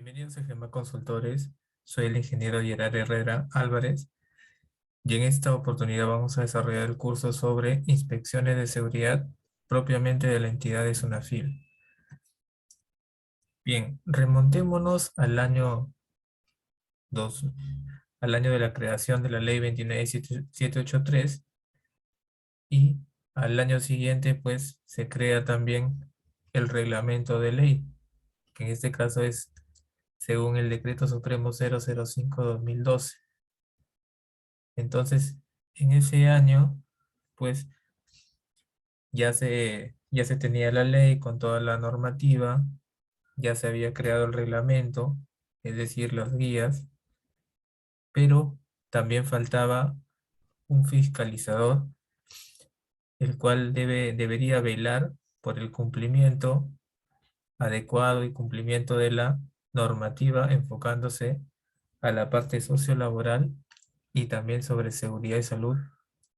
Bienvenidos a Gema Consultores. Soy el ingeniero Gerard Herrera Álvarez y en esta oportunidad vamos a desarrollar el curso sobre inspecciones de seguridad propiamente de la entidad de SUNAFIL. Bien, remontémonos dos, al año de la creación de la ley 29783 y al año siguiente pues se crea también el reglamento de ley, que en este caso es según el Decreto Supremo 005/2012. Entonces, en ese año, pues ya se tenía la ley con toda la normativa, ya se había creado el reglamento, es decir, las guías, pero también faltaba un fiscalizador, el cual debería velar por el cumplimiento adecuado y cumplimiento de la normativa, enfocándose a la parte sociolaboral y también sobre seguridad y salud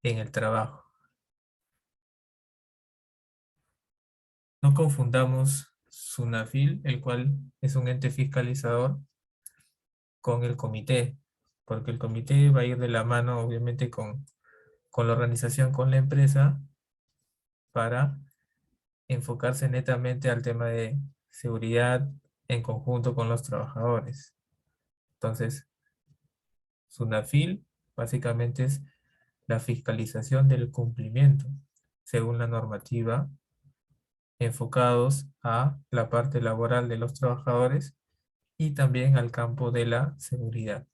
en el trabajo. No confundamos SUNAFIL, el cual es un ente fiscalizador, con el comité, porque el comité va a ir de la mano, obviamente, con la organización, con la empresa, para enfocarse netamente al tema de seguridad en conjunto con los trabajadores. Entonces, SUNAFIL básicamente es la fiscalización del cumplimiento, según la normativa, enfocados a la parte laboral de los trabajadores y también al campo de la seguridad.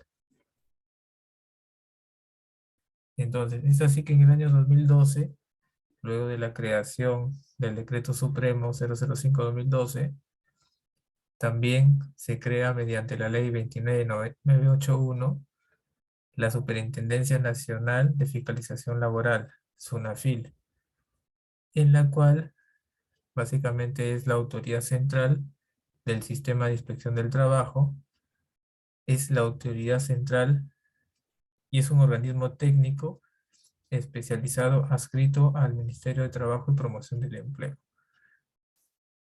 Entonces, es así que en el año 2012, luego de la creación del Decreto Supremo 005/2012, también se crea mediante la Ley 29981 la Superintendencia Nacional de Fiscalización Laboral, SUNAFIL, en la cual básicamente es la autoridad central del sistema de inspección del trabajo, es la autoridad central y es un organismo técnico especializado adscrito al Ministerio de Trabajo y Promoción del Empleo.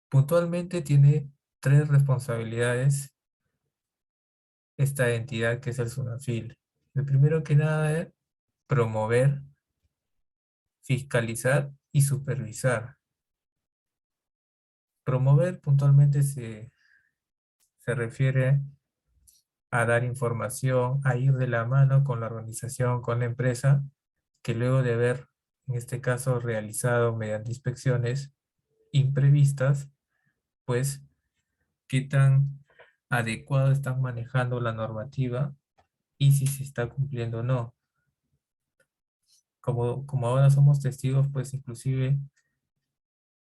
Puntualmente tiene tres responsabilidades esta entidad que es el SUNAFIL. El primero que nada es promover, fiscalizar y supervisar. Promover puntualmente se refiere a dar información, a ir de la mano con la organización, con la empresa, que luego de haber, en este caso, realizado mediante inspecciones imprevistas, pues, qué tan adecuado están manejando la normativa y si se está cumpliendo o no. Como ahora somos testigos, pues, inclusive,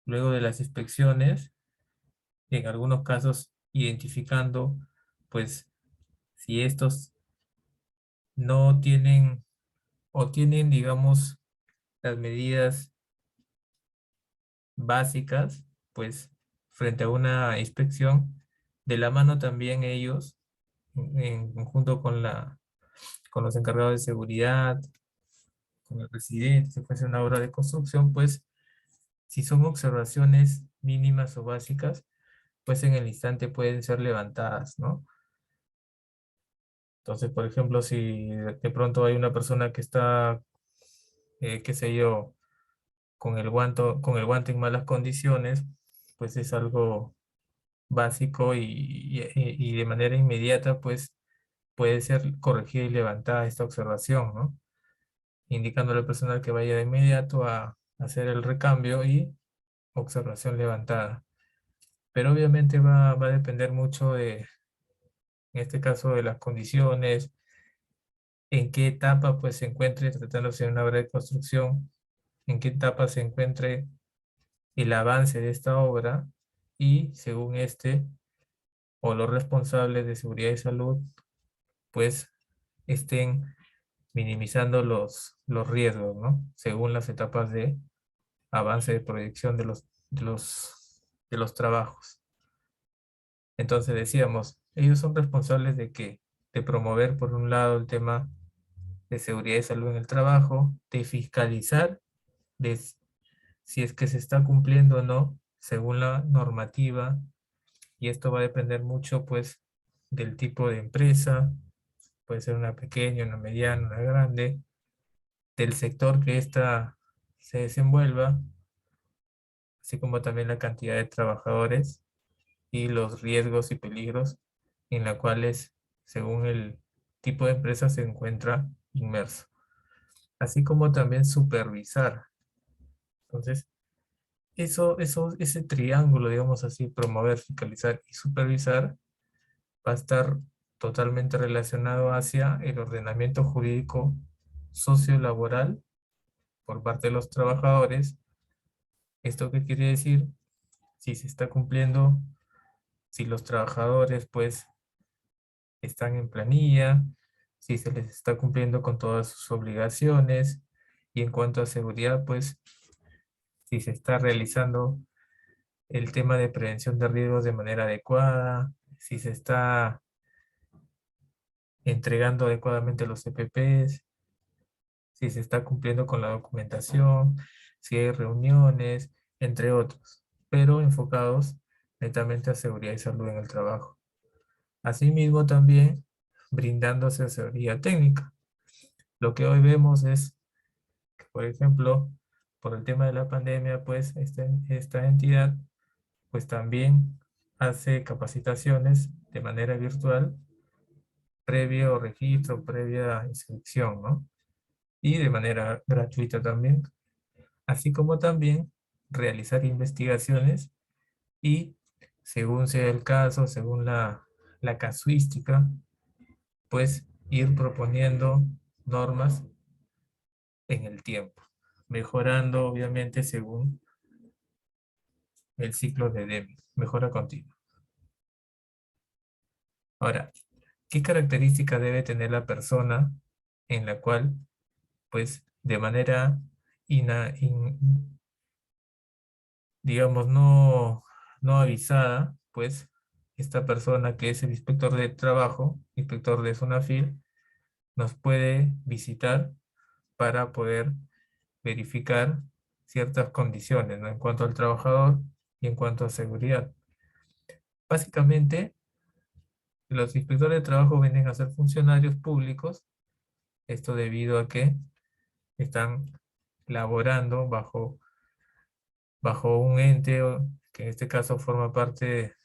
luego de las inspecciones, en algunos casos, identificando, pues, si estos no tienen o tienen, digamos, las medidas básicas, pues frente a una inspección, de la mano también ellos, en conjunto con los encargados de seguridad, con el residente, si fuese una obra de construcción, pues si son observaciones mínimas o básicas, pues en el instante pueden ser levantadas, ¿no? Entonces, por ejemplo, si de pronto hay una persona que está, qué sé yo, con el guante en malas condiciones, pues es algo básico y de manera inmediata, pues puede ser corregida y levantada esta observación, ¿no? Indicándole al personal que vaya de inmediato a hacer el recambio y observación levantada. Pero obviamente va a depender mucho en este caso, de las condiciones, en qué etapa pues se encuentre, tratándose de una obra de construcción, en qué etapa se encuentre el avance de esta obra y según este o los responsables de seguridad y salud pues estén minimizando los riesgos, ¿no? Según las etapas de avance de proyección de los trabajos. Entonces decíamos, ellos son responsables de que de promover por un lado el tema de seguridad y salud en el trabajo, de fiscalizar de si es que se está cumpliendo o no según la normativa, y esto va a depender mucho pues del tipo de empresa, puede ser una pequeña, una mediana, una grande, del sector que ésta se desenvuelva, así como también la cantidad de trabajadores y los riesgos y peligros en la cuales, según el tipo de empresa, se encuentra inmerso, así como también supervisar. Entonces, ese triángulo, digamos así, promover, fiscalizar y supervisar, va a estar totalmente relacionado hacia el ordenamiento jurídico sociolaboral por parte de los trabajadores. ¿Esto qué quiere decir? Si se está cumpliendo, si los trabajadores pues están en planilla, si se les está cumpliendo con todas sus obligaciones, y en cuanto a seguridad, pues si se está realizando el tema de prevención de riesgos de manera adecuada, si se está entregando adecuadamente los EPPs, si se está cumpliendo con la documentación, si hay reuniones, entre otros, pero enfocados netamente a seguridad y salud en el trabajo. Asimismo, también brindándose asesoría técnica. Lo que hoy vemos es que, por ejemplo, por el tema de la pandemia, pues esta entidad pues también hace capacitaciones de manera virtual previo registro, previa inscripción, ¿no? Y de manera gratuita también, así como también realizar investigaciones y, según sea el caso, según la casuística, pues ir proponiendo normas en el tiempo, mejorando obviamente según el ciclo de Deming, mejora continua. Ahora, ¿qué característica debe tener la persona en la cual, pues, de manera, digamos, no avisada, pues, esta persona que es el inspector de trabajo, inspector de Sunafil, nos puede visitar para poder verificar ciertas condiciones, ¿no? En cuanto al trabajador y en cuanto a seguridad? Básicamente, los inspectores de trabajo vienen a ser funcionarios públicos, esto debido a que están laborando bajo un ente que en este caso forma parte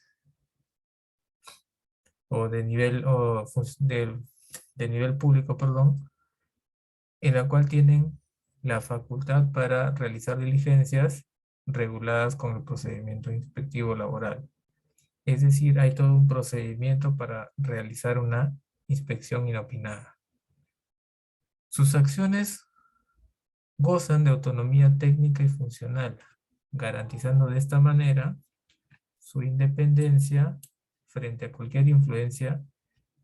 o de nivel o de nivel público, perdón, en la cual tienen la facultad para realizar diligencias reguladas con el procedimiento inspectivo laboral. Es decir, hay todo un procedimiento para realizar una inspección inopinada. Sus acciones gozan de autonomía técnica y funcional, garantizando de esta manera su independencia frente a cualquier influencia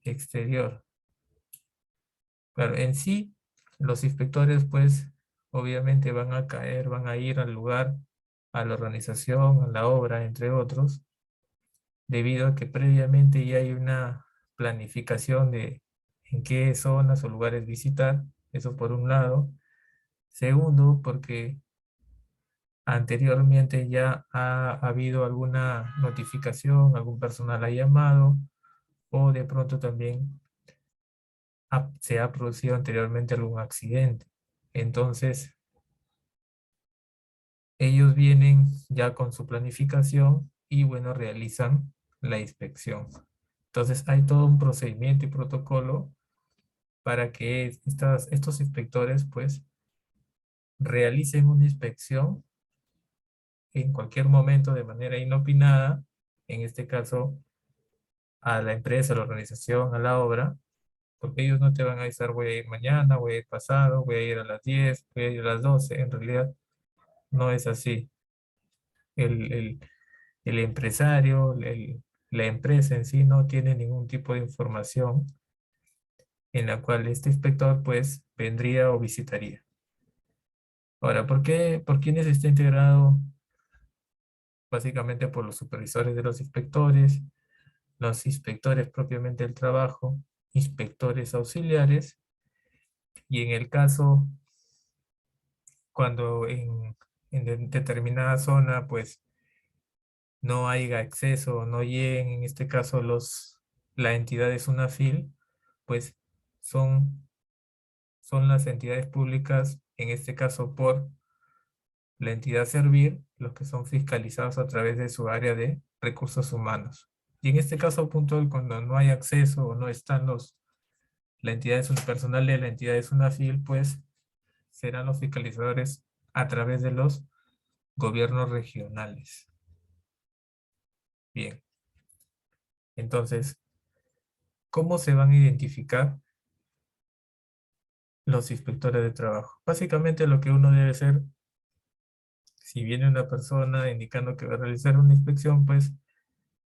exterior. Claro, en sí, los inspectores, pues, obviamente van a ir al lugar, a la organización, a la obra, entre otros, debido a que previamente ya hay una planificación de en qué zonas o lugares visitar, eso por un lado. Segundo, porque anteriormente ya ha habido alguna notificación, algún personal ha llamado, o de pronto también se ha producido anteriormente algún accidente. Entonces, ellos vienen ya con su planificación y, bueno, realizan la inspección. Entonces, hay todo un procedimiento y protocolo para que estos inspectores, pues, realicen una inspección en cualquier momento de manera inopinada, en este caso a la empresa, a la organización, a la obra, porque ellos no te van a avisar, voy a ir mañana, voy a ir pasado, voy a ir a las 10, voy a ir a las 12. En realidad no es así. El, el empresario, la empresa en sí no tiene ningún tipo de información en la cual este inspector pues vendría o visitaría. Ahora, ¿por quiénes está integrado? Básicamente por los supervisores de los inspectores, los inspectores propiamente del trabajo, inspectores auxiliares, y en el caso cuando en determinada zona pues no haya acceso, no lleguen en este caso la entidad es una FIL, pues son, son las entidades públicas, en este caso por la entidad Servir, los que son fiscalizados a través de su área de recursos humanos. Y en este caso puntual, cuando no hay acceso o no están la entidad es un personal de la entidad es una FIL, pues serán los fiscalizadores a través de los gobiernos regionales. Bien, entonces, ¿cómo se van a identificar los inspectores de trabajo? Básicamente lo que uno debe hacer, si viene una persona indicando que va a realizar una inspección, pues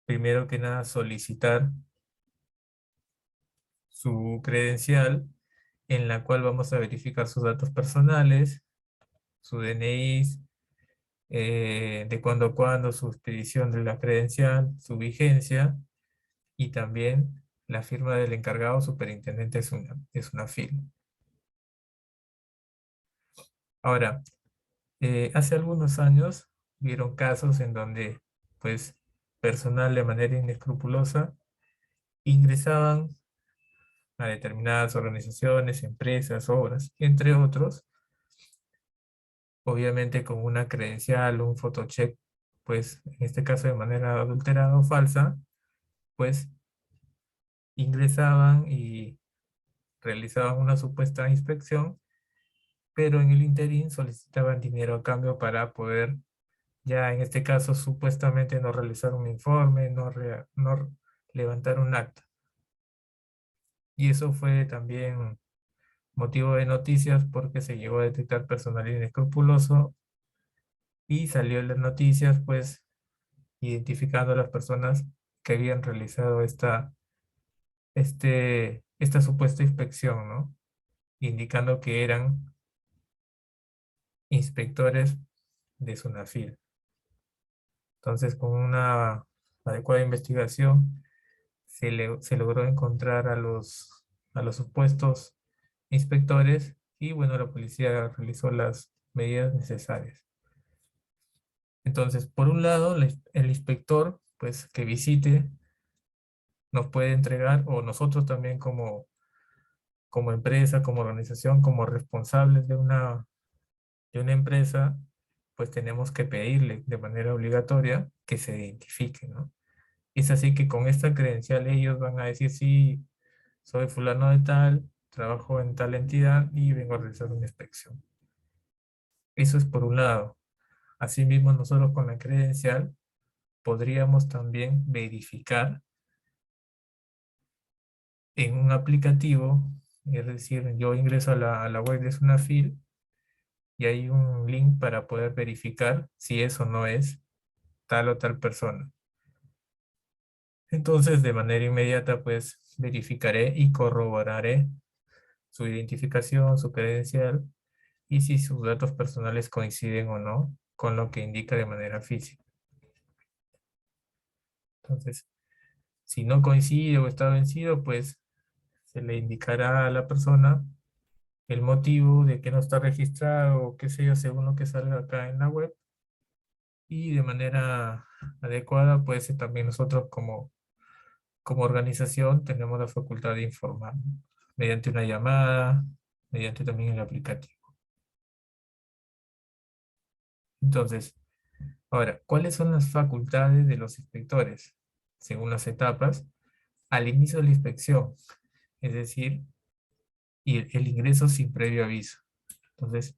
primero que nada solicitar su credencial en la cual vamos a verificar sus datos personales, su DNI, de cuándo a cuándo, su expedición de la credencial, su vigencia y también la firma del encargado superintendente es una firma. Ahora, hace algunos años hubieron casos en donde, pues, personal de manera inescrupulosa ingresaban a determinadas organizaciones, empresas, obras, entre otros, obviamente con una credencial o un photocheck, pues, en este caso de manera adulterada o falsa, pues, ingresaban y realizaban una supuesta inspección, pero en el interín solicitaban dinero a cambio para poder, ya en este caso, supuestamente no realizar un informe, no levantar un acta. Y eso fue también motivo de noticias porque se llegó a detectar personal inescrupuloso y salió en las noticias, pues, identificando a las personas que habían realizado esta supuesta inspección, ¿no? Indicando que eran inspectores de SUNAFIL. Entonces, con una adecuada investigación, se logró encontrar a los supuestos inspectores y, bueno, la policía realizó las medidas necesarias. Entonces, por un lado, el inspector, pues, que visite, nos puede entregar, o nosotros también como empresa, como organización, como responsables de una empresa, pues tenemos que pedirle de manera obligatoria que se identifique, ¿no? Es así que con esta credencial ellos van a decir, sí, soy fulano de tal, trabajo en tal entidad y vengo a realizar una inspección. Eso es por un lado. Asimismo, nosotros con la credencial podríamos también verificar en un aplicativo, es decir, yo ingreso a la web de Sunafil y hay un link para poder verificar si eso no es tal o tal persona. Entonces, de manera inmediata, pues verificaré y corroboraré su identificación, su credencial y si sus datos personales coinciden o no con lo que indica de manera física. Entonces, si no coincide o está vencido, pues se le indicará a la persona el motivo de que no está registrado o qué sé yo, según lo que salga acá en la web. Y de manera adecuada, pues también nosotros como organización tenemos la facultad de informar, ¿no? Mediante una llamada, mediante también el aplicativo. Entonces, ahora, ¿cuáles son las facultades de los inspectores? Según las etapas, al inicio de la inspección, es decir, y el ingreso sin previo aviso. Entonces,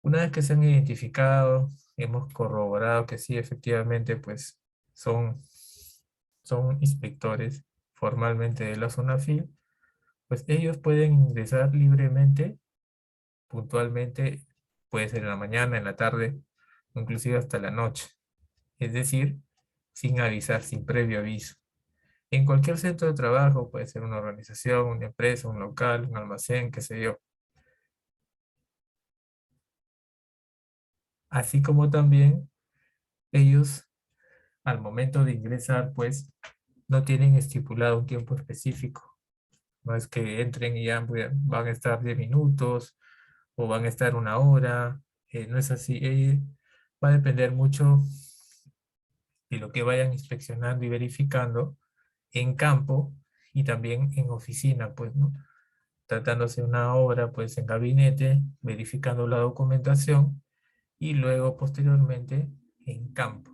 una vez que se han identificado, hemos corroborado que sí, efectivamente, pues son, son inspectores formalmente de la zona FIL, pues ellos pueden ingresar libremente, puntualmente, puede ser en la mañana, en la tarde, inclusive hasta la noche. Es decir, sin avisar, sin previo aviso. En cualquier centro de trabajo, puede ser una organización, una empresa, un local, un almacén, qué sé yo. Así como también ellos, al momento de ingresar, pues no tienen estipulado un tiempo específico. No es que entren y ya van a estar 10 minutos o van a estar una hora. No es así. Va a depender mucho de lo que vayan inspeccionando y verificando en campo y también en oficina, pues, ¿no? Tratándose de una obra, pues, en gabinete, verificando la documentación y luego, posteriormente, en campo.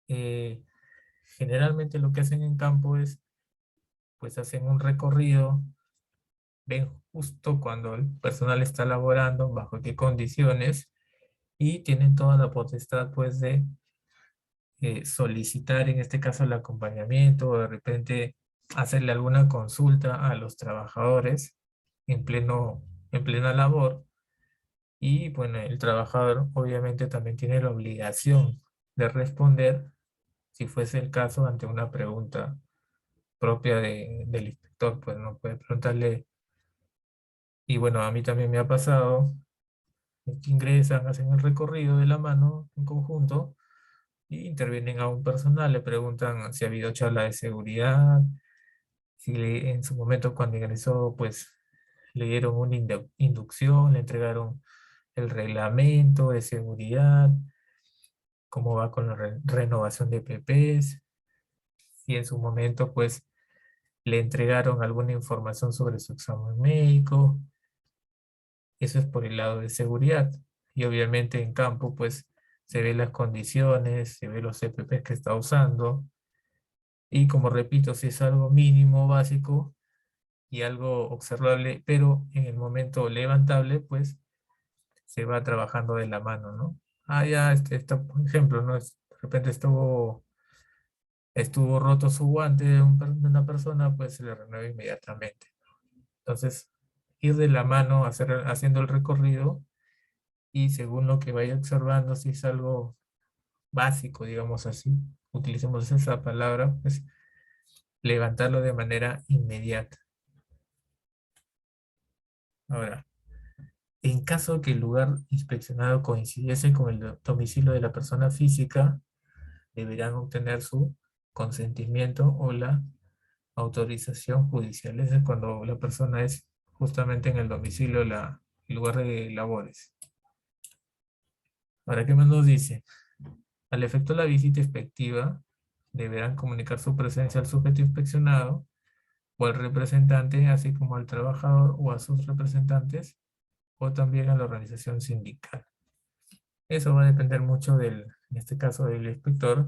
Eh, Generalmente lo que hacen en campo es, pues, hacen un recorrido, ven justo cuando el personal está laborando, bajo qué condiciones, y tienen toda la potestad, pues, de solicitar, en este caso, el acompañamiento, o de repente hacerle alguna consulta a los trabajadores en plena labor. Y bueno, el trabajador obviamente también tiene la obligación de responder, si fuese el caso, ante una pregunta propia del inspector, pues no puede preguntarle. Y bueno, a mí también me ha pasado que ingresan, hacen el recorrido de la mano en conjunto y intervienen a un personal, le preguntan si ha habido charla de seguridad, si en su momento cuando ingresó, pues le dieron una inducción, le entregaron el reglamento de seguridad, cómo va con la renovación de PPs, si en su momento, pues, le entregaron alguna información sobre su examen médico. Eso es por el lado de seguridad. Y obviamente en campo, pues, se ve las condiciones, se ve los CPPs que está usando. Y como repito, si es algo mínimo, básico y algo observable, pero en el momento levantable, pues, se va trabajando de la mano, ¿no? Ah, ya, por ejemplo, ¿no? De repente estuvo roto su guante de una persona, pues se le renueva inmediatamente. Entonces, ir de la mano, haciendo el recorrido y según lo que vaya observando, si es algo básico, digamos así, utilicemos esa palabra, pues levantarlo de manera inmediata. Ahora, en caso que el lugar inspeccionado coincidiese con el domicilio de la persona física, deberán obtener su consentimiento o la autorización judicial. Eso es cuando la persona es justamente en el domicilio, el lugar de labores. Ahora, ¿qué más nos dice? Al efecto de la visita inspectiva, deberán comunicar su presencia al sujeto inspeccionado o al representante, así como al trabajador o a sus representantes, o también a la organización sindical. Eso va a depender mucho en este caso, del inspector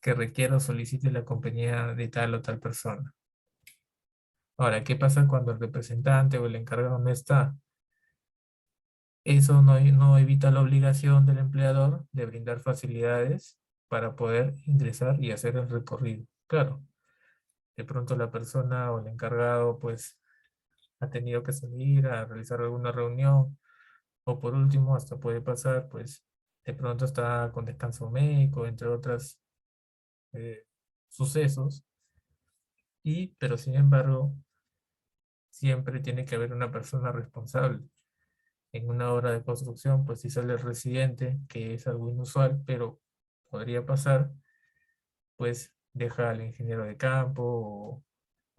que requiera o solicite la compañía de tal o tal persona. Ahora, ¿qué pasa cuando el representante o el encargado no está? Eso no evita la obligación del empleador de brindar facilidades para poder ingresar y hacer el recorrido. Claro, de pronto la persona o el encargado pues ha tenido que salir a realizar alguna reunión, o por último hasta puede pasar pues de pronto está con descanso médico, entre otros sucesos, pero sin embargo siempre tiene que haber una persona responsable. En una obra de construcción, pues si sale el residente, que es algo inusual, pero podría pasar, pues deja al ingeniero de campo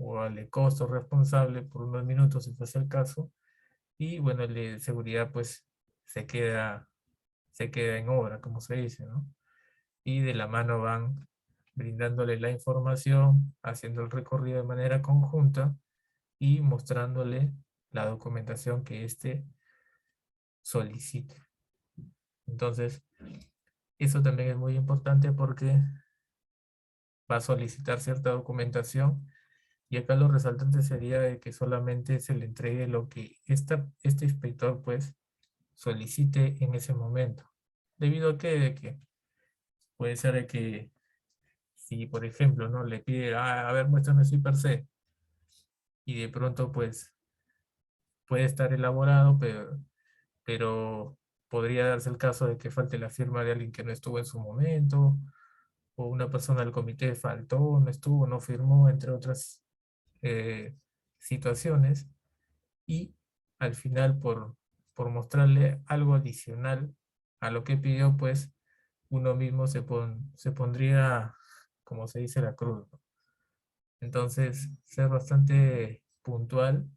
o al costo responsable por unos minutos, si fuese el caso, y bueno, el de seguridad, pues se queda, se queda en obra, como se dice, ¿no? Y de la mano van brindándole la información, haciendo el recorrido de manera conjunta y mostrándole la documentación que éste solicite. Entonces, eso también es muy importante porque va a solicitar cierta documentación y acá lo resaltante sería de que solamente se le entregue lo que este inspector pues solicite en ese momento. ¿Debido a qué? De que puede ser de que si, por ejemplo, ¿no? Le pide, a ver, muéstrame su I per C, y de pronto pues puede estar elaborado, pero podría darse el caso de que falte la firma de alguien que no estuvo en su momento, o una persona del comité faltó, no estuvo, no firmó, entre otras eh, situaciones, y al final por mostrarle algo adicional a lo que pidió, pues uno mismo se pondría, como se dice, la cruz, ¿no? Entonces, ser bastante puntual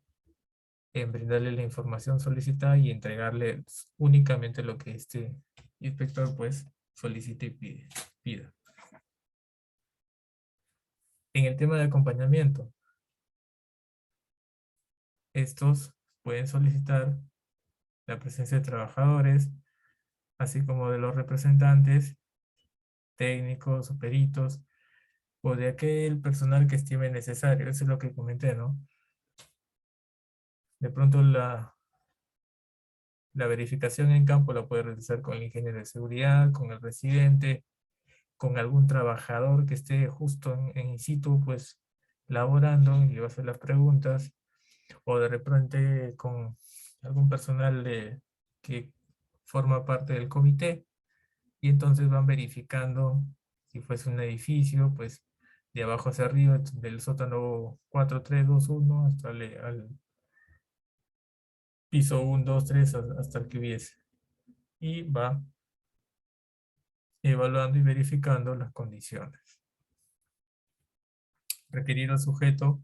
en brindarle la información solicitada y entregarle únicamente lo que este inspector pues solicite y pida. En el tema de acompañamiento, estos pueden solicitar la presencia de trabajadores, así como de los representantes, técnicos o peritos, o de aquel personal que estime necesario. Eso es lo que comenté, ¿no? De pronto la verificación en campo la puede realizar con el ingeniero de seguridad, con el residente, con algún trabajador que esté justo en in situ, pues laborando y le va a hacer las preguntas, o de repente con algún personal que forma parte del comité, y entonces van verificando si fuese un edificio, pues de abajo hacia arriba, del sótano 4321 hasta al piso 1, 2, 3, hasta el que hubiese. Y va evaluando y verificando las condiciones. Requerir al sujeto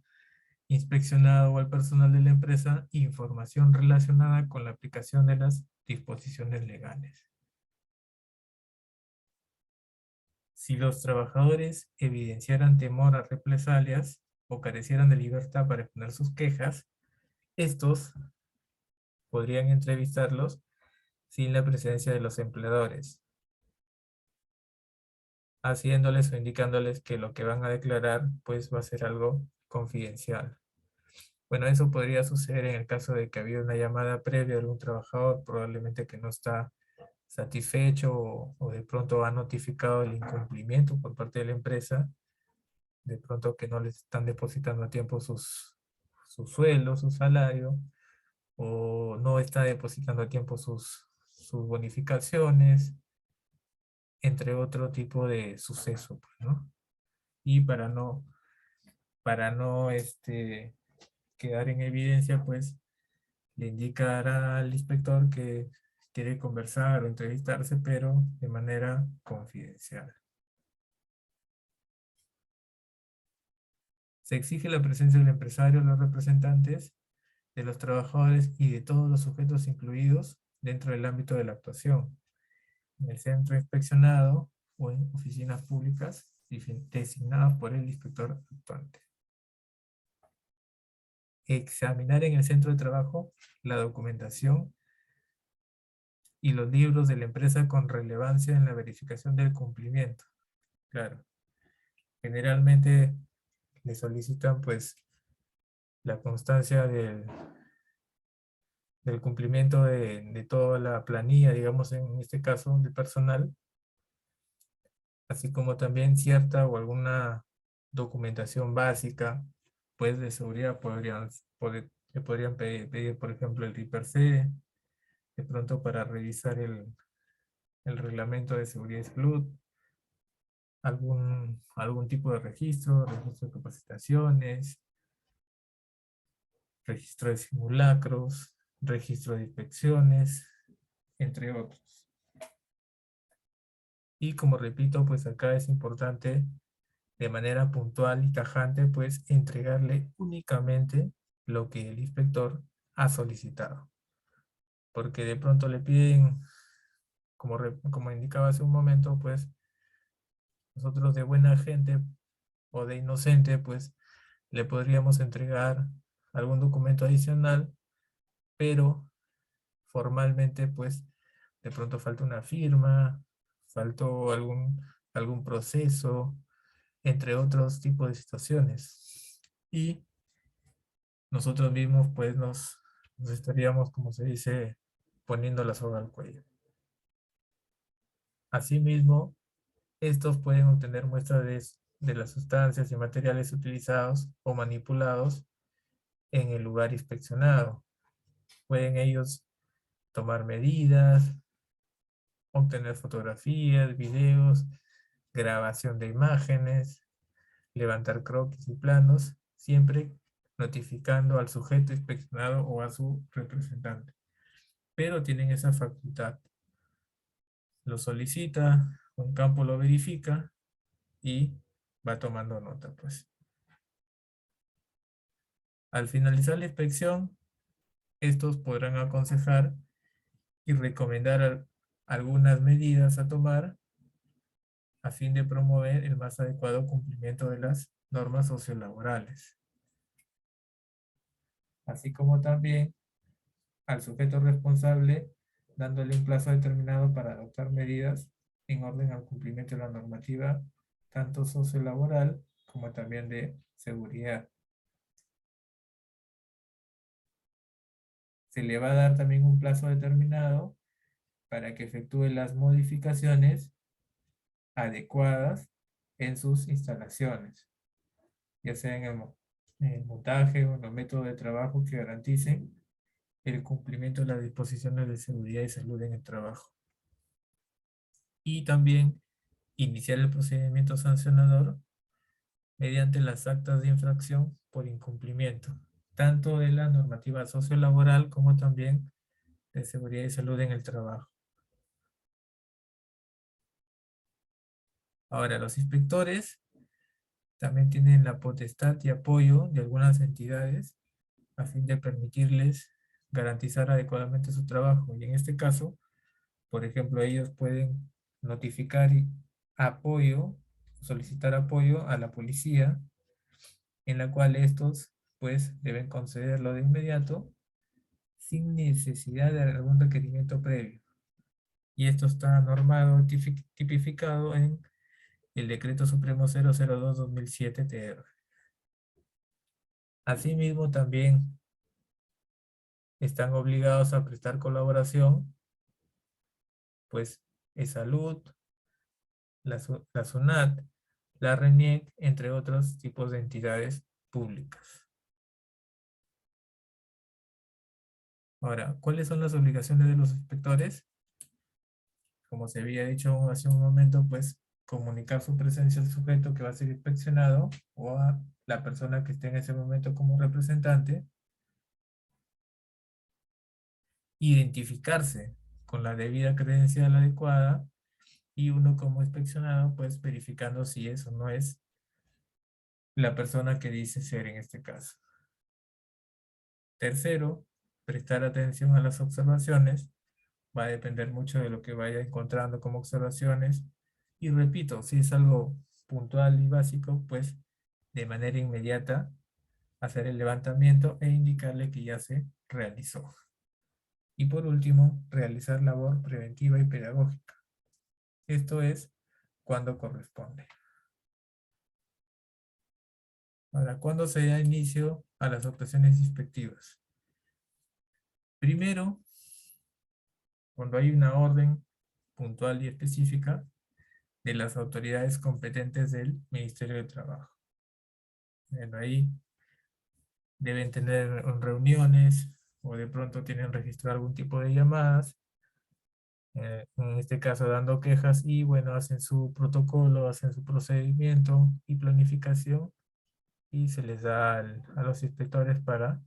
inspeccionado o al personal de la empresa información relacionada con la aplicación de las disposiciones legales. Si los trabajadores evidenciaran temor a represalias o carecieran de libertad para exponer sus quejas, estos podrían entrevistarlos sin la presencia de los empleadores, haciéndoles o indicándoles que lo que van a declarar pues va a ser algo confidencial. Bueno, eso podría suceder en el caso de que había una llamada previa de algún trabajador, probablemente que no está satisfecho o de pronto ha notificado el incumplimiento por parte de la empresa, de pronto que no les están depositando a tiempo su sueldo, su salario, o no está depositando a tiempo sus bonificaciones, entre otro tipo de suceso, pues, ¿no? Y para no quedar en evidencia, pues le indicará al inspector que quiere conversar o entrevistarse, pero de manera confidencial. Se exige la presencia del empresario, los representantes de los trabajadores y de todos los sujetos incluidos dentro del ámbito de la actuación, en el centro inspeccionado o en oficinas públicas designadas por el inspector actuante. Examinar en el centro de trabajo la documentación y los libros de la empresa con relevancia en la verificación del cumplimiento. Claro, generalmente le solicitan pues la constancia del cumplimiento de toda la planilla, digamos en este caso de personal, así como también cierta o alguna documentación básica, pues de seguridad le podrían pedir, por ejemplo, el RIPER-C, de pronto para revisar el reglamento de seguridad y salud, algún tipo de registro de capacitaciones, registro de simulacros, registro de inspecciones, entre otros. Y como repito, pues acá es importante de manera puntual y tajante, pues entregarle únicamente lo que el inspector ha solicitado. Porque de pronto le piden, como indicaba hace un momento, pues nosotros de buena gente o de inocente, pues le podríamos entregar algún documento adicional, pero formalmente, pues de pronto falta una firma, faltó algún proceso, entre otros tipos de situaciones. Y nosotros mismos, pues nos estaríamos, como se dice, poniendo la soga al cuello. Asimismo, estos pueden obtener muestras de las sustancias y materiales utilizados o manipulados en el lugar inspeccionado. Pueden ellos tomar medidas, obtener fotografías, videos, grabación de imágenes, levantar croquis y planos, siempre notificando al sujeto inspeccionado o a su representante. Pero tienen esa facultad. Lo solicita, un campo lo verifica y va tomando nota, pues. Al finalizar la inspección, estos podrán aconsejar y recomendar algunas medidas a tomar a fin de promover el más adecuado cumplimiento de las normas sociolaborales, así como también al sujeto responsable, dándole un plazo determinado para adoptar medidas en orden al cumplimiento de la normativa, tanto sociolaboral como también de seguridad. Se le va a dar también un plazo determinado para que efectúe las modificaciones adecuadas en sus instalaciones, ya sea en el montaje o en los métodos de trabajo que garanticen el cumplimiento de las disposiciones de seguridad y salud en el trabajo. Y también iniciar el procedimiento sancionador mediante las actas de infracción por incumplimiento, tanto de la normativa sociolaboral como también de seguridad y salud en el trabajo. Ahora, los inspectores también tienen la potestad y apoyo de algunas entidades a fin de permitirles garantizar adecuadamente su trabajo. Y en este caso, por ejemplo, ellos pueden notificar apoyo, solicitar apoyo a la policía, en la cual estos pues deben concederlo de inmediato sin necesidad de algún requerimiento previo. Y esto está normado, tipificado en el Decreto Supremo 002/2007 TR. Asimismo, también están obligados a prestar colaboración, pues, salud, la SUNAT, la RENIEC, entre otros tipos de entidades públicas. Ahora, ¿cuáles son las obligaciones de los inspectores? Como se había dicho hace un momento, pues comunicar su presencia al sujeto que va a ser inspeccionado o a la persona que esté en ese momento como representante, identificarse con la debida credencial adecuada y uno como inspeccionado, pues verificando si eso no es la persona que dice ser en este caso. Tercero, prestar atención a las observaciones. Va a depender mucho de lo que vaya encontrando como observaciones. Y repito, si es algo puntual y básico, pues de manera inmediata hacer el levantamiento e indicarle que ya se realizó. Y por último, realizar labor preventiva y pedagógica. Esto es cuando corresponde. Ahora, ¿cuándo se da inicio a las actuaciones inspectivas? Primero, cuando hay una orden puntual y específica de las autoridades competentes del Ministerio de Trabajo. Bueno, ahí deben tener reuniones o de pronto tienen registrado algún tipo de llamadas, en este caso dando quejas y bueno, hacen su protocolo, hacen su procedimiento y planificación y se les da a los inspectores para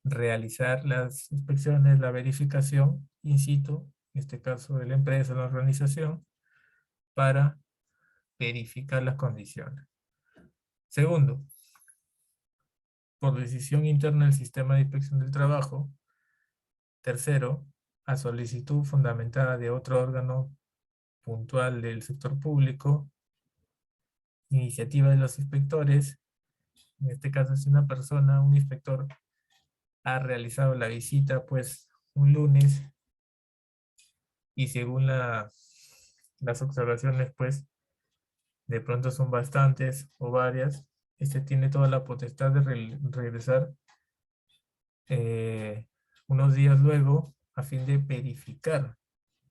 realizar las inspecciones, la verificación in situ, en este caso de la empresa, la organización, para verificar las condiciones. Segundo, por decisión interna del sistema de inspección del trabajo. Tercero, a solicitud fundamentada de otro órgano puntual del sector público, iniciativa de los inspectores, en este caso es una persona, un inspector ha realizado la visita pues un lunes y según las observaciones pues de pronto son bastantes o varias, este tiene toda la potestad de regresar unos días luego a fin de verificar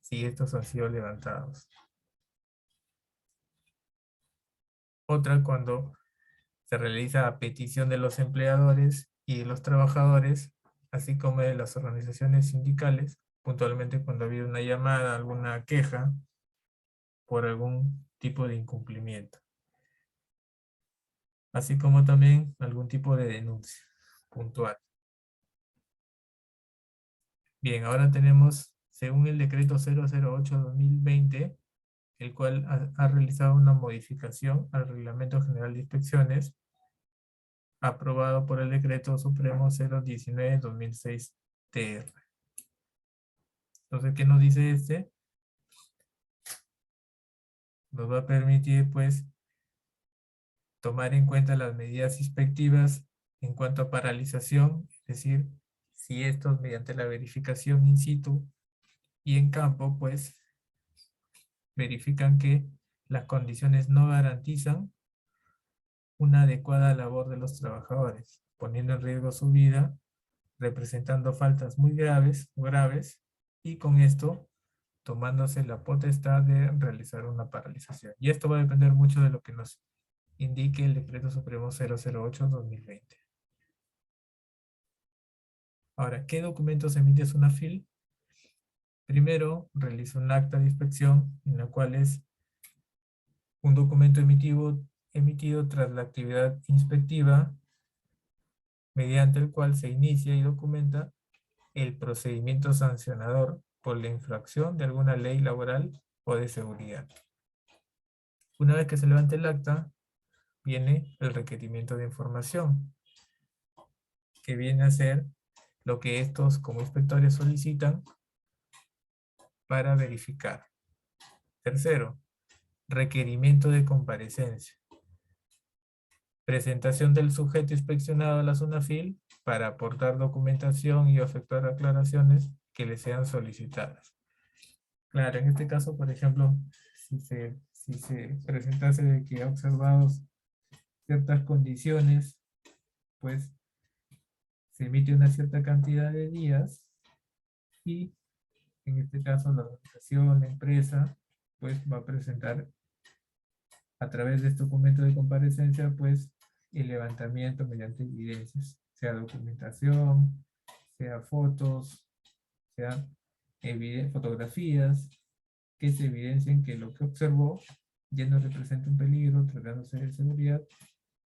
si estos han sido levantados. Otra cuando se realiza a petición de los empleadores y de los trabajadores, así como de las organizaciones sindicales, puntualmente cuando ha habido una llamada, alguna queja por algún tipo de incumplimiento, así como también algún tipo de denuncia puntual. Bien, ahora tenemos, según el decreto 008/2020, el cual ha realizado una modificación al Reglamento General de Inspecciones, aprobado por el Decreto Supremo 019/2006 TR. Entonces, ¿qué nos dice este? Nos va a permitir, pues, tomar en cuenta las medidas inspectivas en cuanto a paralización, es decir, si estos mediante la verificación in situ y en campo, pues verifican que las condiciones no garantizan una adecuada labor de los trabajadores, poniendo en riesgo su vida, representando faltas muy graves o graves, y con esto tomándose la potestad de realizar una paralización. Y esto va a depender mucho de lo que nos indique el Decreto Supremo 008/2020. Ahora, ¿qué documentos emite SUNAFIL? Primero, realiza un acta de inspección en la cual es un documento emitido tras la actividad inspectiva, mediante el cual se inicia y documenta el procedimiento sancionador por la infracción de alguna ley laboral o de seguridad. Una vez que se levante el acta, viene el requerimiento de información, que viene a ser lo que estos como inspectores solicitan para verificar. Tercero, requerimiento de comparecencia. Presentación del sujeto inspeccionado a la SUNAFIL para aportar documentación y efectuar aclaraciones que le sean solicitadas. Claro, en este caso, por ejemplo, si se presentase de que ha observado ciertas condiciones, pues se emite una cierta cantidad de días y en este caso la organización, la empresa, pues va a presentar a través de este documento de comparecencia, pues el levantamiento mediante evidencias, sea documentación, sea fotos, sea fotografías, que se evidencien que lo que observó ya no representa un peligro tratándose de seguridad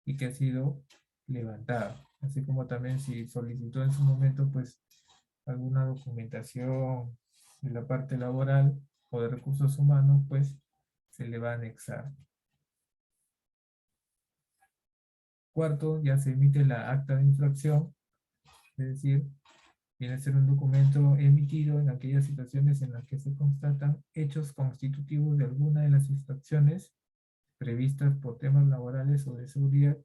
y que ha sido levantado. Así como también si solicitó en su momento pues alguna documentación de la parte laboral o de recursos humanos, pues se le va a anexar. Cuarto, ya se emite la acta de infracción, es decir, viene a ser un documento emitido en aquellas situaciones en las que se constatan hechos constitutivos de alguna de las infracciones previstas por temas laborales o de seguridad.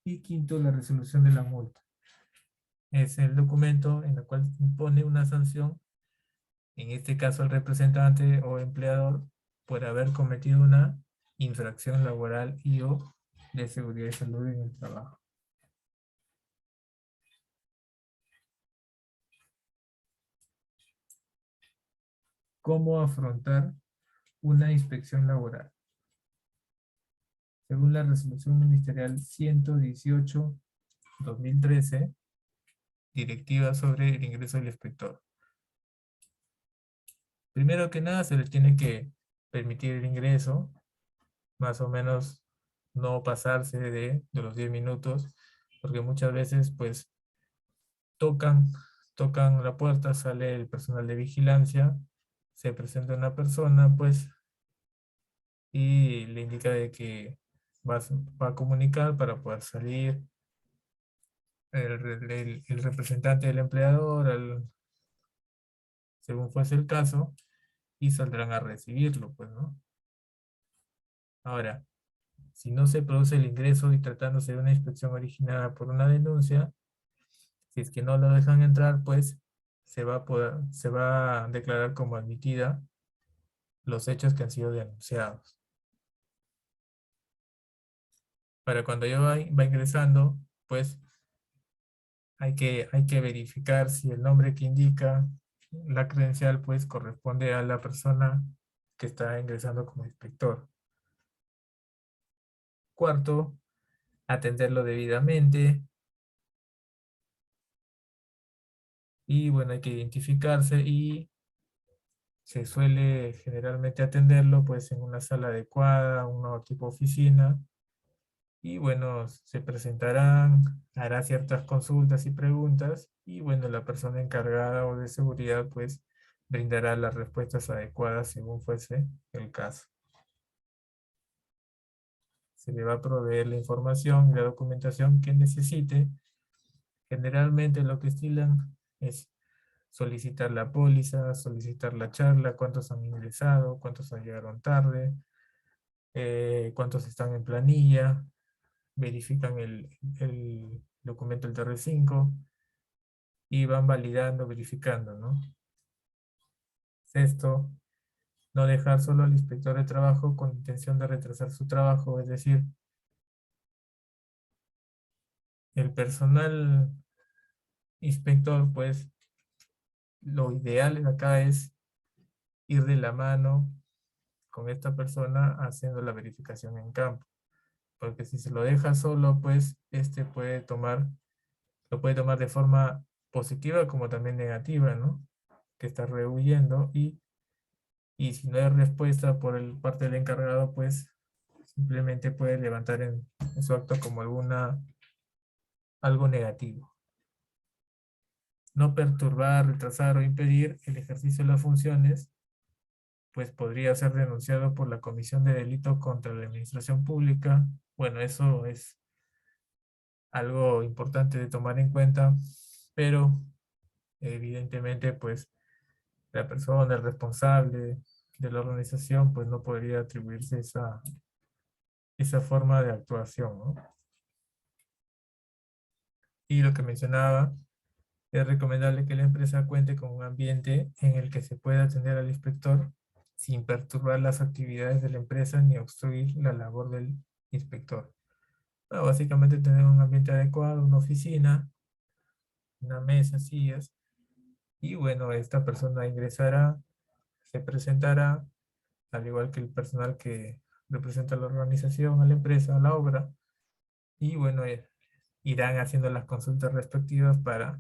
Y quinto, la resolución de la multa. Es el documento en el cual impone una sanción, en este caso al representante o empleador, por haber cometido una infracción laboral y o de seguridad y salud en el trabajo. ¿Cómo afrontar una inspección laboral? Según la resolución ministerial 118/2013, directiva sobre el ingreso del inspector. Primero que nada, se les tiene que permitir el ingreso, más o menos no pasarse de los 10 minutos, porque muchas veces pues tocan, tocan la puerta, sale el personal de vigilancia, se presenta una persona pues y le indica de que va a comunicar para poder salir el representante del empleador, según fuese el caso, y saldrán a recibirlo, pues, ¿no? Ahora, si no se produce el ingreso y tratándose de una inspección originada por una denuncia, si es que no lo dejan entrar, pues se va a declarar como admitida los hechos que han sido denunciados. Para cuando yo va ingresando, pues hay que verificar si el nombre que indica la credencial pues corresponde a la persona que está ingresando como inspector. Cuarto, atenderlo debidamente. Y bueno, hay que identificarse y se suele generalmente atenderlo pues en una sala adecuada, una tipo oficina. Y bueno, se presentarán, hará ciertas consultas y preguntas y bueno, la persona encargada o de seguridad pues brindará las respuestas adecuadas según fuese el caso. Se le va a proveer la información y la documentación que necesite. Generalmente lo que estilan es solicitar la póliza, solicitar la charla, cuántos han ingresado, cuántos llegaron tarde, cuántos están en planilla, verifican el documento del TR5 y van validando, verificando, ¿no? Sexto, no dejar solo al inspector de trabajo con intención de retrasar su trabajo, es decir, el personal inspector, pues lo ideal acá es ir de la mano con esta persona haciendo la verificación en campo, porque si se lo deja solo, pues este lo puede tomar de forma positiva como también negativa, ¿no? Que está rehuyendo y si no hay respuesta por parte del encargado, pues simplemente puede levantar en su acto como algo negativo. No perturbar, retrasar o impedir el ejercicio de las funciones, pues podría ser denunciado por la Comisión de Delitos contra la Administración Pública. Bueno, eso es algo importante de tomar en cuenta, pero evidentemente, pues la persona, el responsable de la organización, pues no podría atribuirse esa forma de actuación, ¿no? Y lo que mencionaba, es recomendable que la empresa cuente con un ambiente en el que se pueda atender al inspector sin perturbar las actividades de la empresa ni obstruir la labor del inspector. Bueno, básicamente tener un ambiente adecuado, una oficina, una mesa, sillas, y bueno, esta persona ingresará, se presentará, al igual que el personal que representa a la organización, a la empresa, a la obra, y bueno, irán haciendo las consultas respectivas para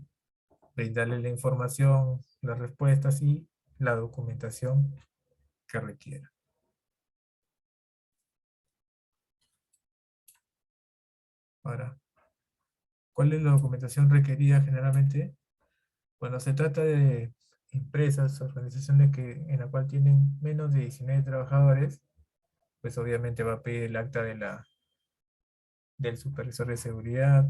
brindarle la información, las respuestas y la documentación que requiera. Ahora, ¿cuál es la documentación requerida generalmente? Cuando se trata de empresas, organizaciones en la cual tienen menos de 19 trabajadores, pues obviamente va a pedir el acta del supervisor de seguridad,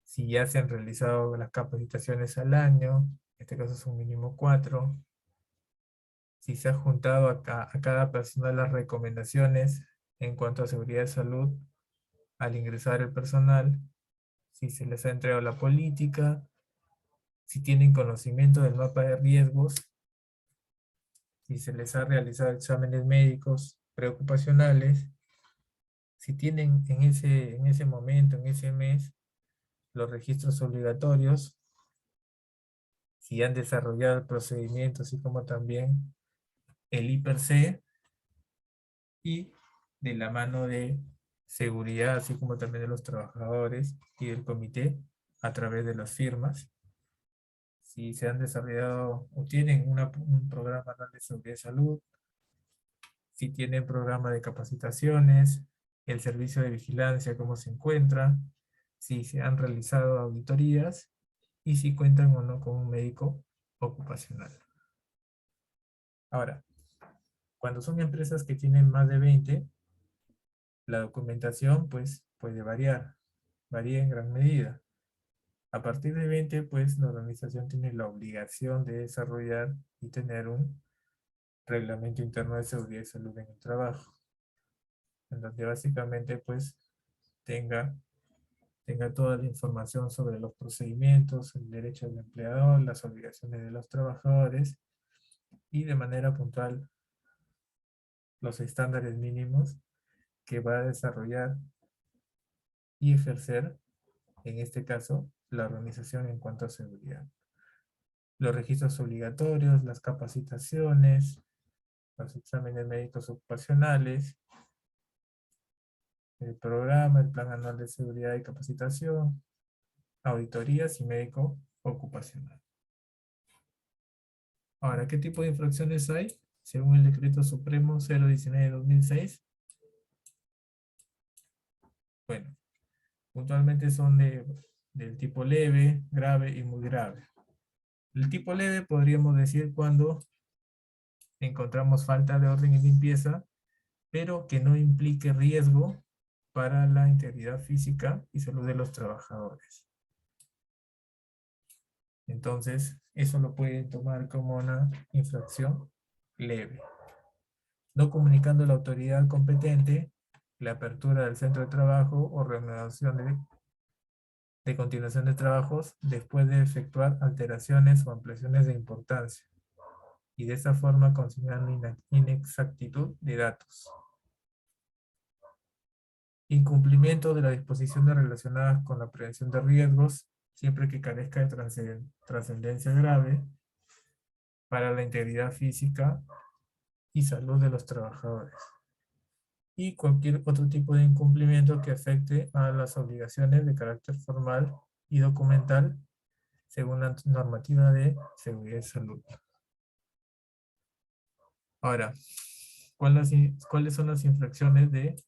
si ya se han realizado las capacitaciones al año, en este caso son mínimo 4, si se ha juntado a cada persona las recomendaciones en cuanto a seguridad y salud al ingresar el personal, si se les ha entregado la política, si tienen conocimiento del mapa de riesgos, si se les ha realizado exámenes médicos preocupacionales, si tienen en ese momento, en ese mes, los registros obligatorios, si han desarrollado el procedimiento, así como también el IPRC, y de la mano de seguridad, así como también de los trabajadores y del comité, a través de las firmas. Si se han desarrollado o tienen un programa anual de seguridad y salud, si tienen programa de capacitaciones, el servicio de vigilancia, cómo se encuentra, si se han realizado auditorías y si cuentan o no con un médico ocupacional. Ahora, cuando son empresas que tienen más de 20, la documentación pues puede variar, varía en gran medida. A partir de 20, pues la organización tiene la obligación de desarrollar y tener un reglamento interno de seguridad y salud en el trabajo, en donde básicamente pues tenga, tenga toda la información sobre los procedimientos, el derecho del empleador, las obligaciones de los trabajadores y de manera puntual los estándares mínimos que va a desarrollar y ejercer, en este caso, la organización en cuanto a seguridad. Los registros obligatorios, las capacitaciones, los exámenes médicos ocupacionales, el programa, el plan anual de seguridad y capacitación, auditorías y médico ocupacional. Ahora, ¿qué tipo de infracciones hay? Según el Decreto Supremo 019/2006. Bueno, puntualmente son del tipo leve, grave y muy grave. El tipo leve podríamos decir cuando encontramos falta de orden y limpieza, pero que no implique riesgo para la integridad física y salud de los trabajadores. Entonces, eso lo pueden tomar como una infracción leve. no comunicando a la autoridad competente la apertura del centro de trabajo o reanudación de continuación de trabajos después de efectuar alteraciones o ampliaciones de importancia, y de esta forma considerando inexactitud de datos. Incumplimiento de las disposiciones relacionadas con la prevención de riesgos, siempre que carezca de trascendencia grave para la integridad física y salud de los trabajadores. Y cualquier otro tipo de incumplimiento que afecte a las obligaciones de carácter formal y documental según la normativa de seguridad y salud. Ahora, ¿cuáles son las infracciones de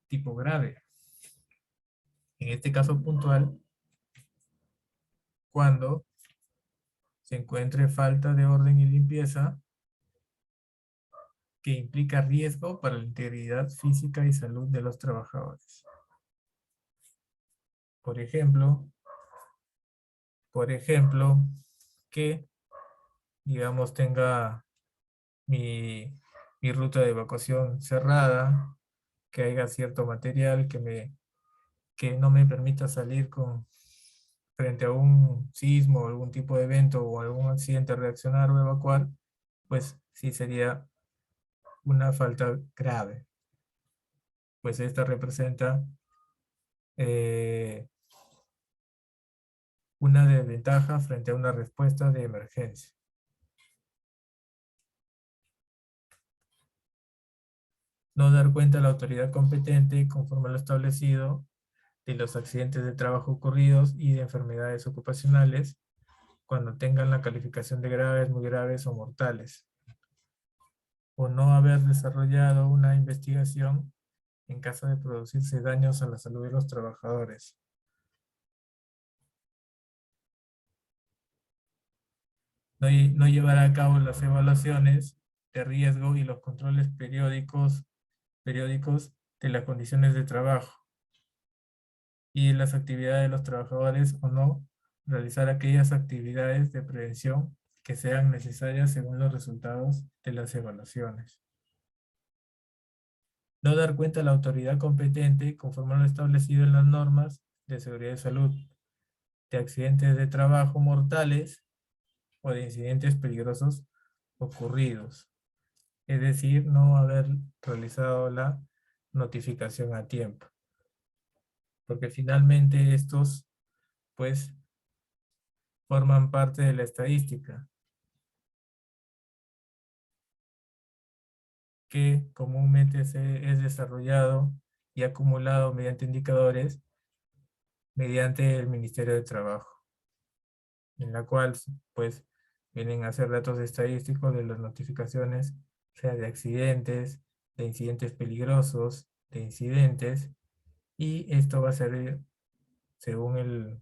tipo grave? En este caso puntual, cuando se encuentre falta de orden y limpieza que implica riesgo para la integridad física y salud de los trabajadores. Por ejemplo, que, digamos, tenga mi ruta de evacuación cerrada, que haya cierto material que no me permita salir frente a un sismo o algún tipo de evento o algún accidente, reaccionar o evacuar, pues sí sería una falta grave, pues esta representa eh, una desventaja frente a una respuesta de emergencia. No dar cuenta a la autoridad competente conforme a lo establecido de los accidentes de trabajo ocurridos y de enfermedades ocupacionales cuando tengan la calificación de graves, muy graves o mortales. O no haber desarrollado una investigación en caso de producirse daños a la salud de los trabajadores. No llevar a cabo las evaluaciones de riesgo y los controles periódicos de las condiciones de trabajo y las actividades de los trabajadores, o no realizar aquellas actividades de prevención que sean necesarias según los resultados de las evaluaciones. No dar cuenta a la autoridad competente conforme a lo establecido en las normas de seguridad y salud de accidentes de trabajo mortales o de incidentes peligrosos ocurridos. Es decir, no haber realizado la notificación a tiempo. Porque finalmente estos, pues, forman parte de la estadística, que comúnmente es desarrollado y acumulado mediante indicadores mediante el Ministerio de Trabajo, en la cual, pues, vienen a ser datos estadísticos de las notificaciones, sea de accidentes, de incidentes peligrosos, de incidentes, y esto va a ser según el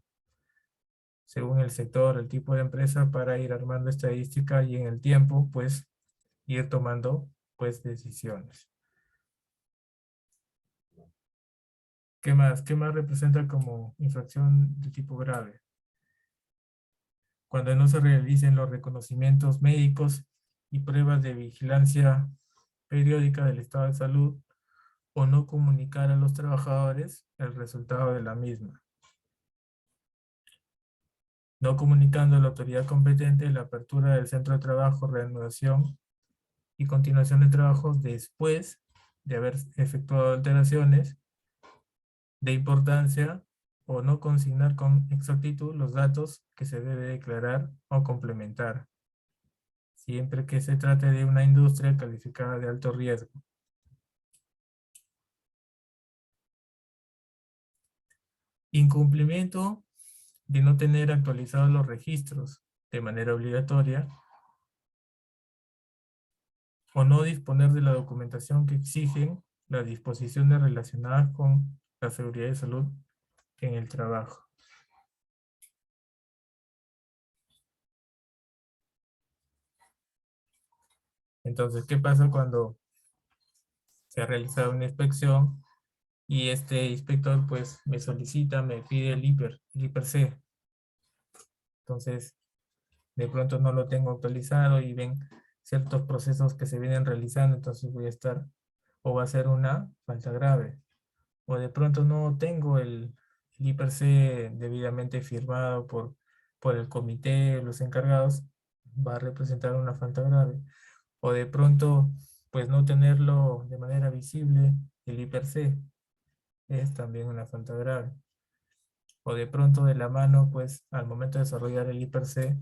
sector, el tipo de empresa, para ir armando estadística y en el tiempo, pues, ir tomando, pues, decisiones. ¿Qué más? ¿Qué más representa como infracción de tipo grave? Cuando no se realicen los reconocimientos médicos y pruebas de vigilancia periódica del estado de salud, o no comunicar a los trabajadores el resultado de la misma. No comunicando a la autoridad competente la apertura del centro de trabajo, reanudación y continuación de trabajos después de haber efectuado alteraciones de importancia, o no consignar con exactitud los datos que se debe declarar o complementar, siempre que se trate de una industria calificada de alto riesgo. Incumplimiento de no tener actualizados los registros de manera obligatoria, o no disponer de la documentación que exigen las disposiciones relacionadas con la seguridad y salud en el trabajo. Entonces, ¿qué pasa cuando se ha realizado una inspección y este inspector, pues, me solicita, me pide el hiper C? Entonces, de pronto no lo tengo actualizado y ven ciertos procesos que se vienen realizando, entonces voy a estar, o va a ser una falta grave. O de pronto no tengo el IPRC debidamente firmado por el comité, los encargados, va a representar una falta grave. O de pronto, pues no tenerlo de manera visible, el IPRC, es también una falta grave. O de pronto de la mano, pues al momento de desarrollar el IPRC,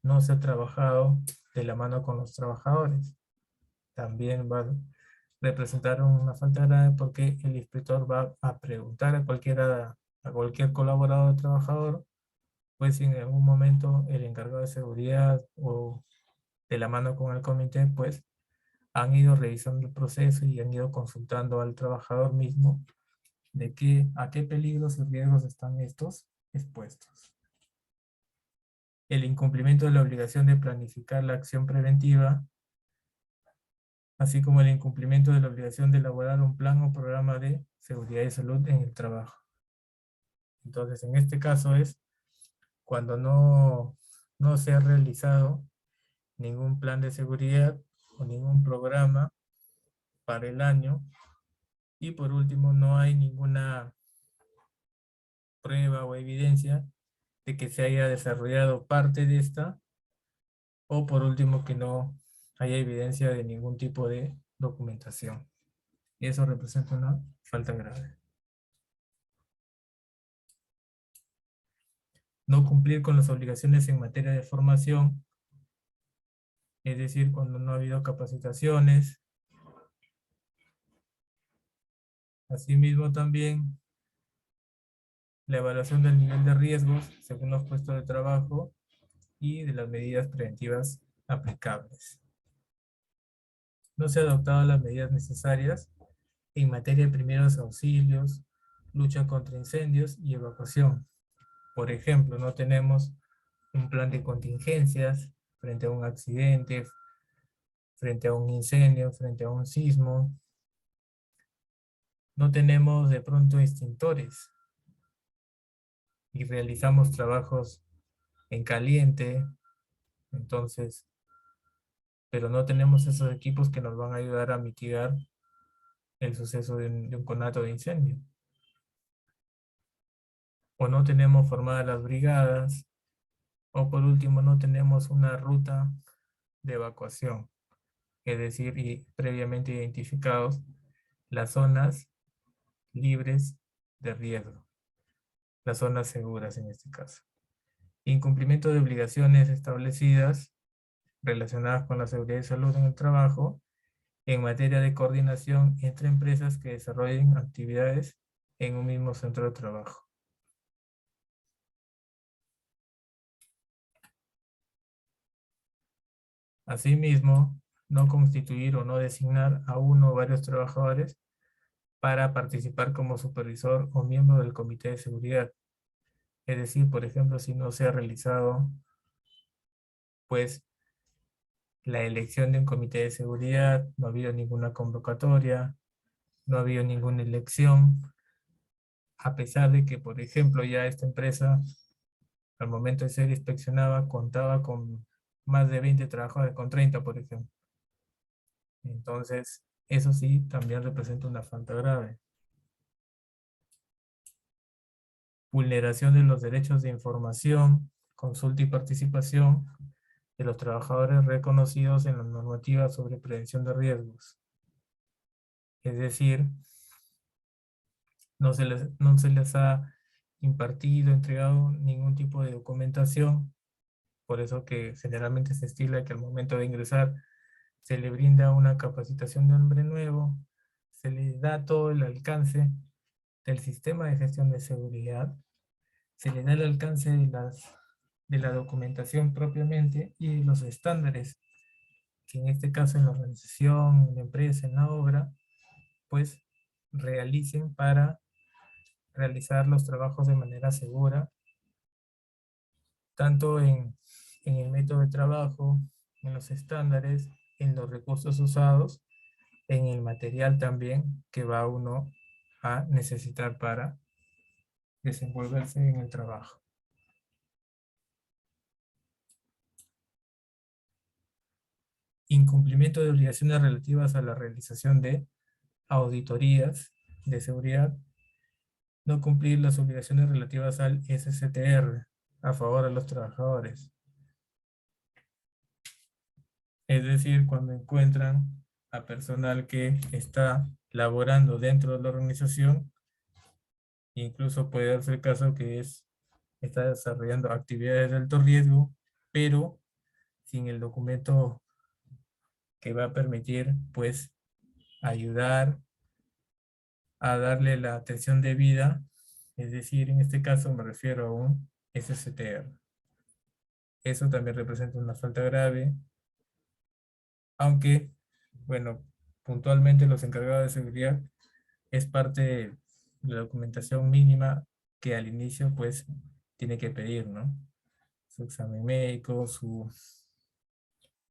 no se ha trabajado de la mano con los trabajadores. También va a representar una falta grave porque el inspector va a preguntar a cualquier colaborador o trabajador, pues si en algún momento el encargado de seguridad o de la mano con el comité, pues han ido revisando el proceso y han ido consultando al trabajador mismo de a qué peligros y riesgos están estos expuestos. El incumplimiento de la obligación de planificar la acción preventiva, así como el incumplimiento de la obligación de elaborar un plan o programa de seguridad y salud en el trabajo. Entonces, en este caso es cuando no se ha realizado ningún plan de seguridad o ningún programa para el año, y por último no hay ninguna prueba o evidencia de que se haya desarrollado parte de esta, o por último que no haya evidencia de ningún tipo de documentación. Y eso representa una falta grave. No cumplir con las obligaciones en materia de formación, es decir, cuando no ha habido capacitaciones. Asimismo también la evaluación del nivel de riesgos según los puestos de trabajo y de las medidas preventivas aplicables. No se han adoptado las medidas necesarias en materia de primeros auxilios, lucha contra incendios y evacuación. Por ejemplo, no tenemos un plan de contingencias frente a un accidente, frente a un incendio, frente a un sismo. No tenemos de pronto extintores y realizamos trabajos en caliente, entonces, pero no tenemos esos equipos que nos van a ayudar a mitigar el suceso de un conato de incendio. O no tenemos formadas las brigadas, o por último no tenemos una ruta de evacuación, es decir, y previamente identificados las zonas libres de riesgo, las zonas seguras en este caso. Incumplimiento de obligaciones establecidas relacionadas con la seguridad y salud en el trabajo en materia de coordinación entre empresas que desarrollen actividades en un mismo centro de trabajo. Asimismo, no constituir o no designar a uno o varios trabajadores para participar como supervisor o miembro del comité de seguridad. Es decir, por ejemplo, si no se ha realizado pues la elección de un comité de seguridad, no ha habido ninguna convocatoria, no ha habido ninguna elección, a pesar de que, por ejemplo, ya esta empresa, al momento de ser inspeccionada, contaba con más de 20 trabajadores, con 30, por ejemplo. Entonces, eso sí, también representa una falta grave. Vulneración de los derechos de información, consulta y participación de los trabajadores reconocidos en la normativa sobre prevención de riesgos. Es decir, no se les ha impartido, entregado ningún tipo de documentación, por eso que generalmente se estila que al momento de ingresar se le brinda una capacitación de hombre nuevo, se le da todo el alcance del sistema de gestión de seguridad, se le da el alcance de la documentación propiamente y de los estándares que en este caso en la organización, en la empresa, en la obra, pues realicen para realizar los trabajos de manera segura, tanto en el método de trabajo, en los estándares, en los recursos usados, en el material también que va uno a necesitar para desenvolverse en el trabajo. incumplimiento de obligaciones relativas a la realización de auditorías de seguridad, no cumplir las obligaciones relativas al SCTR a favor de los trabajadores. Es decir, cuando encuentran a personal que está laborando dentro de la organización, incluso puede darse el caso que está desarrollando actividades de alto riesgo, pero sin el documento que va a permitir, pues, ayudar a darle la atención debida, es decir, en este caso me refiero a un SCTR. Eso también representa una falta grave, aunque, bueno, puntualmente los encargados de seguridad es parte de la documentación mínima que al inicio, pues, tiene que pedir, ¿no? Su examen médico, su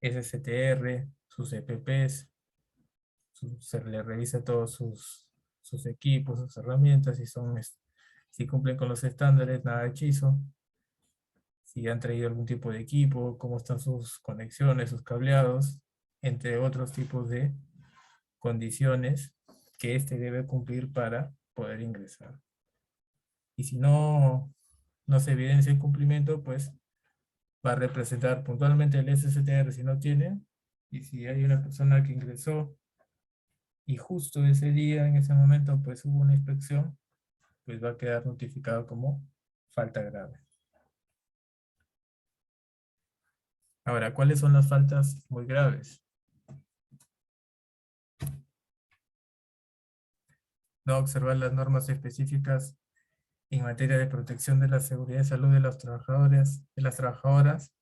SCTR, sus EPPs, se le revisa todos sus equipos, sus herramientas, si cumplen con los estándares, nada de hechizo, si han traído algún tipo de equipo, cómo están sus conexiones, sus cableados, entre otros tipos de condiciones que éste debe cumplir para poder ingresar. Y si no se evidencia el cumplimiento, pues va a representar puntualmente el SCTR si no tiene, y si hay una persona que ingresó y justo ese día, en ese momento, pues hubo una inspección, pues va a quedar notificado como falta grave. Ahora, ¿cuáles son las faltas muy graves? No observar las normas específicas en materia de protección de la seguridad y salud de los trabajadores, de las trabajadoras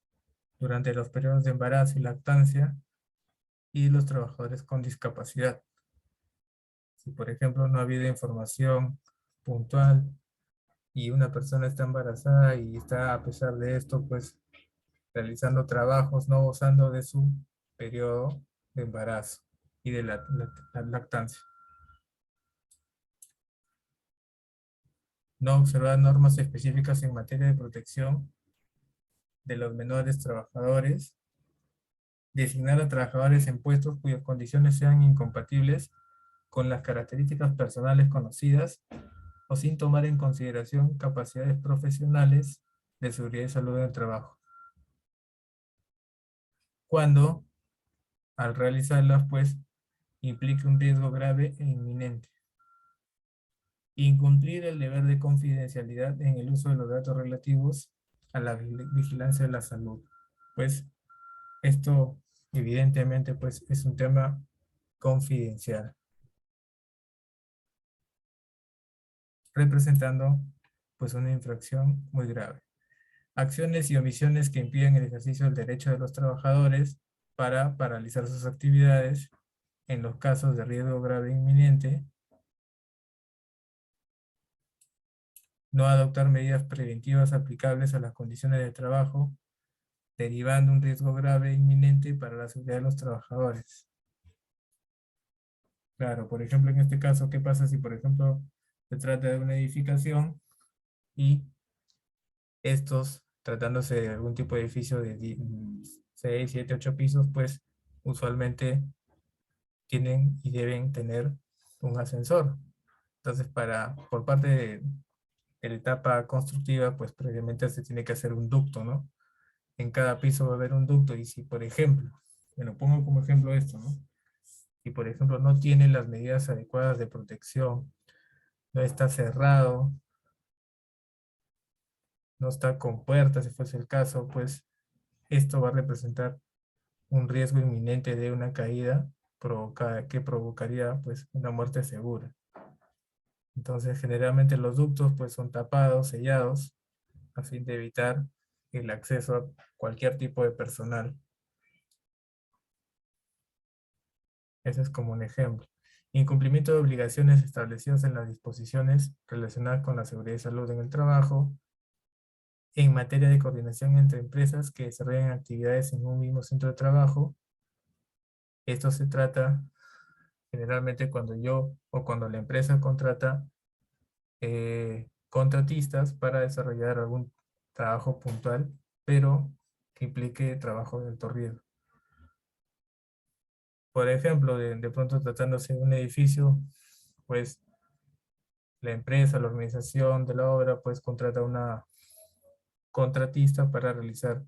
durante los periodos de embarazo y lactancia y los trabajadores con discapacidad. Si, por ejemplo, no ha habido información puntual y una persona está embarazada y está, a pesar de esto, pues realizando trabajos, no gozando de su periodo de embarazo y de la lactancia. No observar normas específicas en materia de protección de los menores trabajadores. Designar a trabajadores en puestos cuyas condiciones sean incompatibles con las características personales conocidas o sin tomar en consideración capacidades profesionales de seguridad y salud en el trabajo. Cuando, al realizarlas, pues, implique un riesgo grave e inminente. Incumplir el deber de confidencialidad en el uso de los datos relativos a la vigilancia de la salud. Pues esto evidentemente pues es un tema confidencial, representando pues una infracción muy grave. Acciones y omisiones que impiden el ejercicio del derecho de los trabajadores para paralizar sus actividades en los casos de riesgo grave e inminente. No adoptar medidas preventivas aplicables a las condiciones de trabajo, derivando un riesgo grave e inminente para la seguridad de los trabajadores. Claro, por ejemplo, en este caso, ¿qué pasa si, por ejemplo, se trata de una edificación y estos, tratándose de algún tipo de edificio de 6, 7, 8 pisos, pues usualmente tienen y deben tener un ascensor? Entonces, por parte de la etapa constructiva, pues previamente se tiene que hacer un ducto, ¿no? En cada piso va a haber un ducto y si, por ejemplo, bueno, pongo como ejemplo esto, ¿no? Si, por ejemplo, no tiene las medidas adecuadas de protección, no está cerrado, no está con puertas, si fuese el caso, pues esto va a representar un riesgo inminente de una caída que provocaría pues una muerte segura. Entonces, generalmente los ductos pues son tapados, sellados, a fin de evitar el acceso a cualquier tipo de personal. Ese es como un ejemplo. Incumplimiento de obligaciones establecidas en las disposiciones relacionadas con la seguridad y salud en el trabajo, en materia de coordinación entre empresas que desarrollan actividades en un mismo centro de trabajo. Esto se trata generalmente cuando yo o cuando la empresa contrata contratistas para desarrollar algún trabajo puntual, pero que implique trabajo de alto riesgo. Por ejemplo, de pronto tratándose de un edificio, pues la empresa, la organización de la obra, pues contrata una contratista para realizar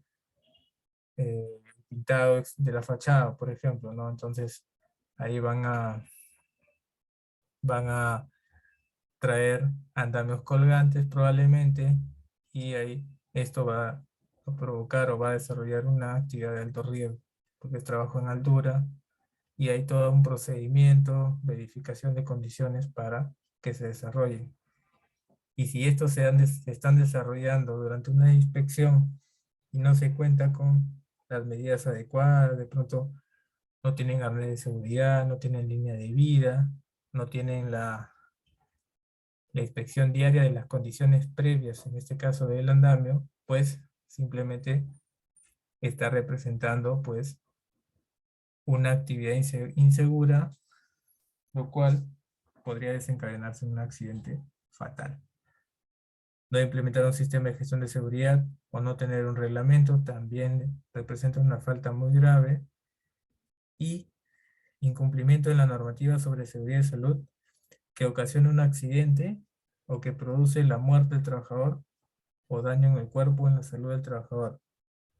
el pintado de la fachada, por ejemplo, ¿no? Entonces, ahí van a traer andamios colgantes probablemente, y ahí esto va a provocar o va a desarrollar una actividad de alto riesgo, porque es trabajo en altura y hay todo un procedimiento, verificación de condiciones para que se desarrollen. Y si estos se están desarrollando durante una inspección y no se cuenta con las medidas adecuadas, de pronto no tienen arnés de seguridad, no tienen línea de vida, no tienen la inspección diaria de las condiciones previas, en este caso del andamio, pues simplemente está representando pues una actividad insegura, lo cual podría desencadenarse en un accidente fatal. No implementar un sistema de gestión de seguridad o no tener un reglamento también representa una falta muy grave, y incumplimiento de la normativa sobre seguridad y salud que ocasiona un accidente o que produce la muerte del trabajador o daño en el cuerpo o en la salud del trabajador,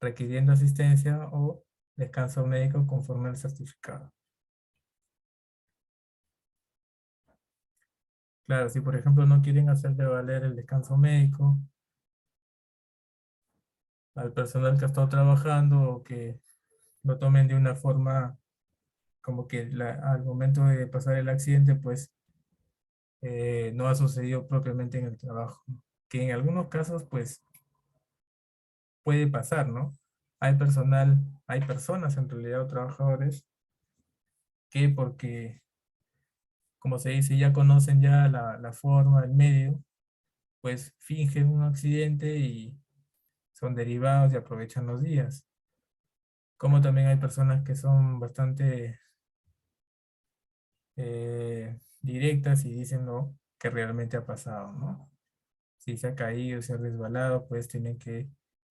requiriendo asistencia o descanso médico conforme al certificado. Claro, si por ejemplo no quieren hacer de valer el descanso médico al personal que ha estado trabajando, o que lo tomen de una forma como que al momento de pasar el accidente, pues no ha sucedido propiamente en el trabajo, ¿no? Que en algunos casos pues puede pasar, ¿no? Hay personal, hay personas en realidad o trabajadores que porque, como se dice, ya conocen ya la forma, el medio, pues fingen un accidente y son derivados y aprovechan los días. Como también hay personas que son bastante directas y dicen lo que realmente ha pasado, ¿no? Si se ha caído, se ha resbalado, pues tienen que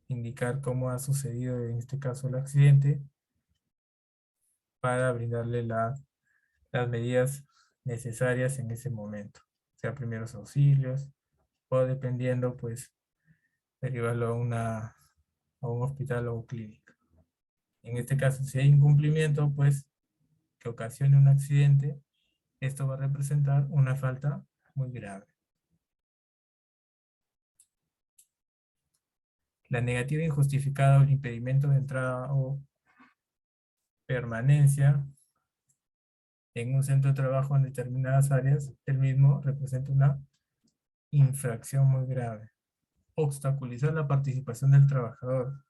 indicar cómo ha sucedido en este caso el accidente para brindarle las medidas necesarias en ese momento, sea primeros auxilios o dependiendo, pues derivarlo a un hospital o clínica. En este caso, si hay incumplimiento, pues que ocasione un accidente, esto va a representar una falta muy grave. La negativa injustificada o el impedimento de entrada o permanencia en un centro de trabajo en determinadas áreas, el mismo representa una infracción muy grave. Obstaculizar la participación del trabajador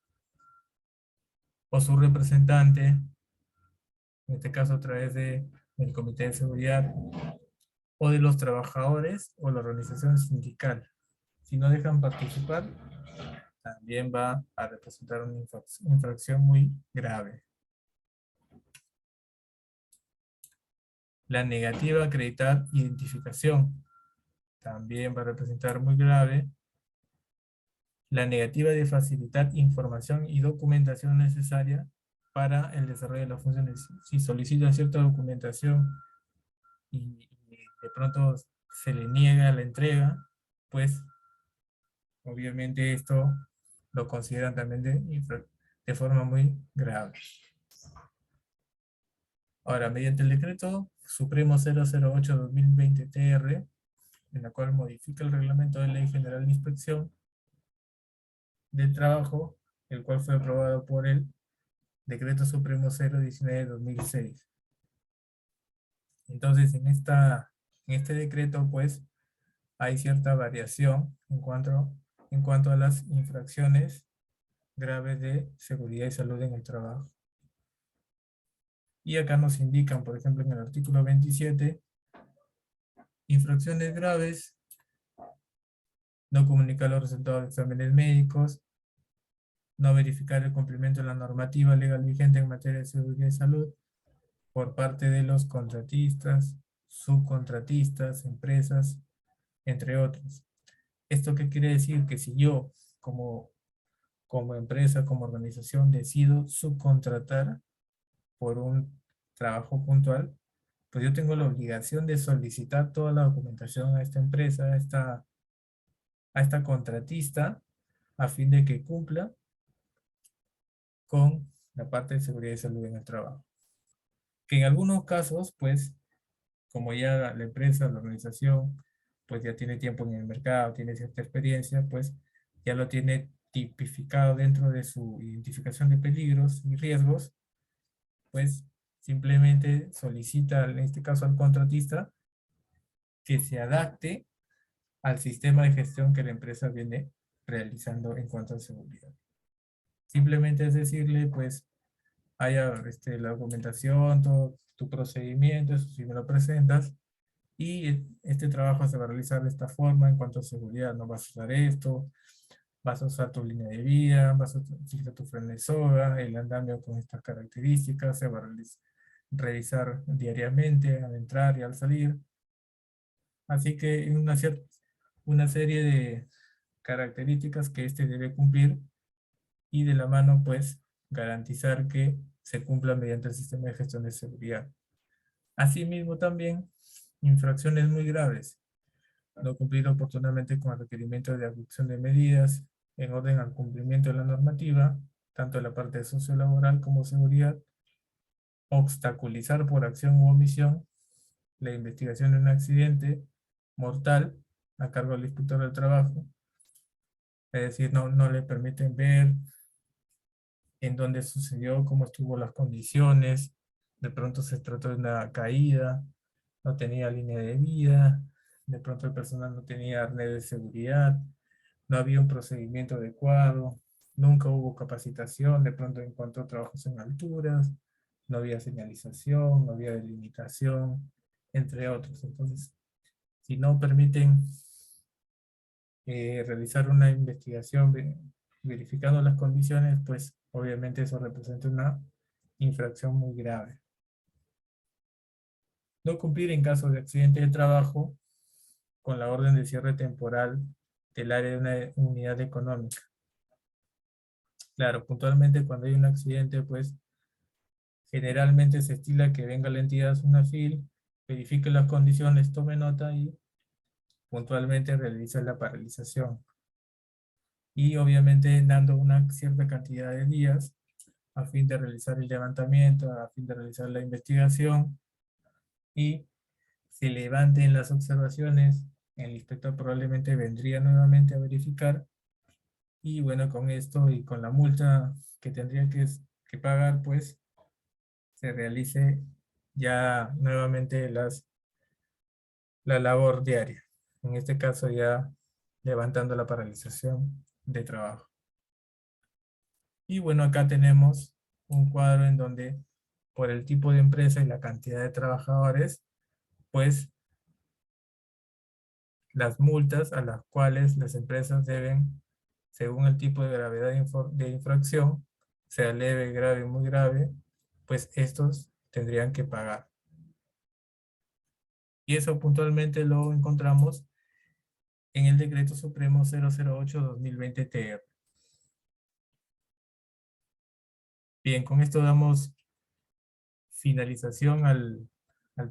o su representante, en este caso a través del Comité de Seguridad, o de los trabajadores o la organización sindical. Si no dejan participar, también va a representar una infracción muy grave. La negativa a acreditar identificación también va a representar muy grave. La negativa de facilitar información y documentación necesaria para el desarrollo de las funciones. Si solicitan cierta documentación y de pronto se le niega la entrega, pues obviamente esto lo consideran también de forma muy grave. Ahora, mediante el decreto Supremo 008/2020 en la cual modifica el reglamento de Ley General de Inspección del Trabajo, el cual fue aprobado por el Decreto Supremo 019/2006. Entonces, en este decreto, pues, hay cierta variación en cuanto a las infracciones graves de seguridad y salud en el trabajo. Y acá nos indican, por ejemplo, en el artículo 27, infracciones graves: no comunicar los resultados de exámenes médicos, no verificar el cumplimiento de la normativa legal vigente en materia de seguridad y salud por parte de los contratistas, subcontratistas, empresas, entre otros. ¿Esto qué quiere decir? Que si yo, como empresa, como organización, decido subcontratar por un trabajo puntual, pues yo tengo la obligación de solicitar toda la documentación a esta empresa, a esta contratista, a fin de que cumpla con la parte de seguridad y salud en el trabajo. Que en algunos casos, pues, como ya la empresa, la organización, pues ya tiene tiempo en el mercado, tiene cierta experiencia, pues ya lo tiene tipificado dentro de su identificación de peligros y riesgos, pues simplemente solicita, en este caso al contratista, que se adapte al sistema de gestión que la empresa viene realizando en cuanto a seguridad. Simplemente es decirle, pues, haya la documentación, todo tu procedimiento, eso si me lo presentas, y este trabajo se va a realizar de esta forma en cuanto a seguridad. No vas a usar esto, vas a usar tu línea de vía, vas a utilizar tu freno de soga, el andamio con estas características, se va a revisar diariamente al entrar y al salir. Así que una serie de características que este debe cumplir y de la mano, pues, garantizar que se cumpla mediante el sistema de gestión de seguridad. Asimismo, también infracciones muy graves. No cumplir oportunamente con el requerimiento de adopción de medidas en orden al cumplimiento de la normativa, tanto en la parte sociolaboral como seguridad, obstaculizar por acción u omisión la investigación de un accidente mortal a cargo del inspector del trabajo, es decir, no le permiten ver en dónde sucedió, cómo estuvo las condiciones, de pronto se trató de una caída, no tenía línea de vida, de pronto el personal no tenía arnés de seguridad, no había un procedimiento adecuado, nunca hubo capacitación, de pronto en cuanto a trabajos en alturas, no había señalización, no había delimitación, entre otros. Entonces, si no permiten realizar una investigación verificando las condiciones, pues obviamente eso representa una infracción muy grave. No cumplir en caso de accidente de trabajo con la orden de cierre temporal del área de una unidad económica. Claro, puntualmente cuando hay un accidente, pues generalmente se estila que venga la entidad SUNAFIL, verifique las condiciones, tome nota y puntualmente realice la paralización. Y obviamente dando una cierta cantidad de días a fin de realizar el levantamiento, a fin de realizar la investigación y se levanten las observaciones, el inspector probablemente vendría nuevamente a verificar y bueno, con esto y con la multa que tendría que pagar, pues se realice ya nuevamente la labor diaria. En este caso ya levantando la paralización de trabajo. Y bueno, acá tenemos un cuadro en donde por el tipo de empresa y la cantidad de trabajadores, pues las multas a las cuales las empresas deben, según el tipo de gravedad de infracción, sea leve, grave, muy grave, pues estos tendrían que pagar. Y eso puntualmente lo encontramos en el Decreto Supremo 008-2020-TR. Bien, con esto damos finalización al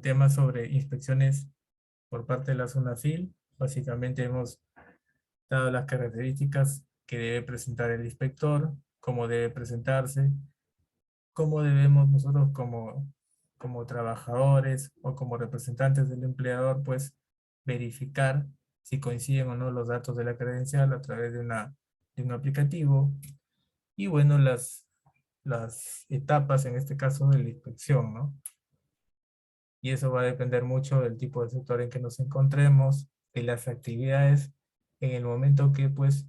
tema sobre inspecciones por parte de la SUNAFIL. Básicamente hemos dado las características que debe presentar el inspector, cómo debe presentarse, cómo debemos nosotros como trabajadores o como representantes del empleador, pues verificar si coinciden o no los datos de la credencial a través de un aplicativo. Y bueno, las etapas, en este caso, de la inspección, ¿no? Y eso va a depender mucho del tipo de sector en que nos encontremos, de las actividades, en el momento que pues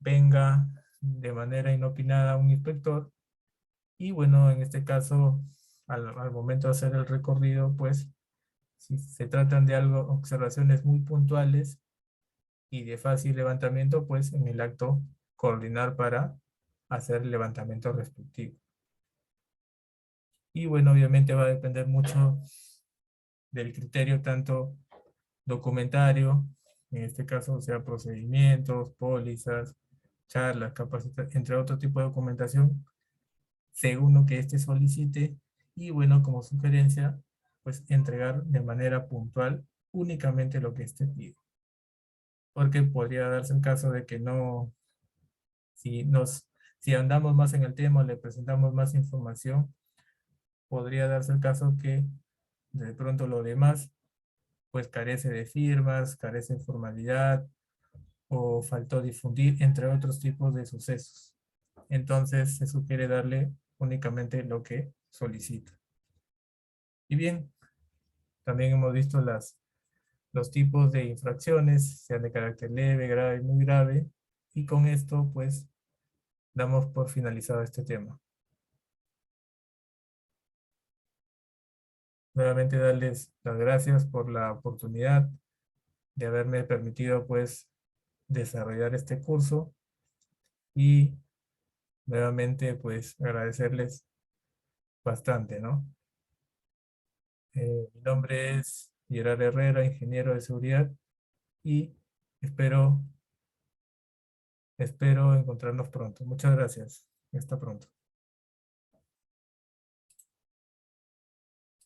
venga de manera inopinada un inspector. Y bueno, en este caso, al momento de hacer el recorrido, pues si se tratan de algo, observaciones muy puntuales y de fácil levantamiento, pues en el acto coordinar para hacer el levantamiento respectivo. Y bueno, obviamente va a depender mucho del criterio tanto documentario, en este caso, o sea, procedimientos, pólizas, charlas, entre otro tipo de documentación, según lo que éste solicite Y bueno, como sugerencia, pues entregar de manera puntual únicamente lo que éste pide. Porque podría darse el caso de que no, si nos, si andamos más en el tema, le presentamos más información, podría darse el caso que de pronto lo demás pues carece de firmas, carece de formalidad o faltó difundir, entre otros tipos de sucesos. Entonces se sugiere darle únicamente lo que solicita. Y bien, también hemos visto los tipos de infracciones, sean de carácter leve, grave, muy grave, y con esto pues damos por finalizado este tema. Nuevamente darles las gracias por la oportunidad de haberme permitido pues desarrollar este curso y nuevamente pues agradecerles bastante, ¿no? Mi nombre es Gerard Herrera, ingeniero de seguridad y espero, espero encontrarnos pronto. Muchas gracias. Hasta pronto.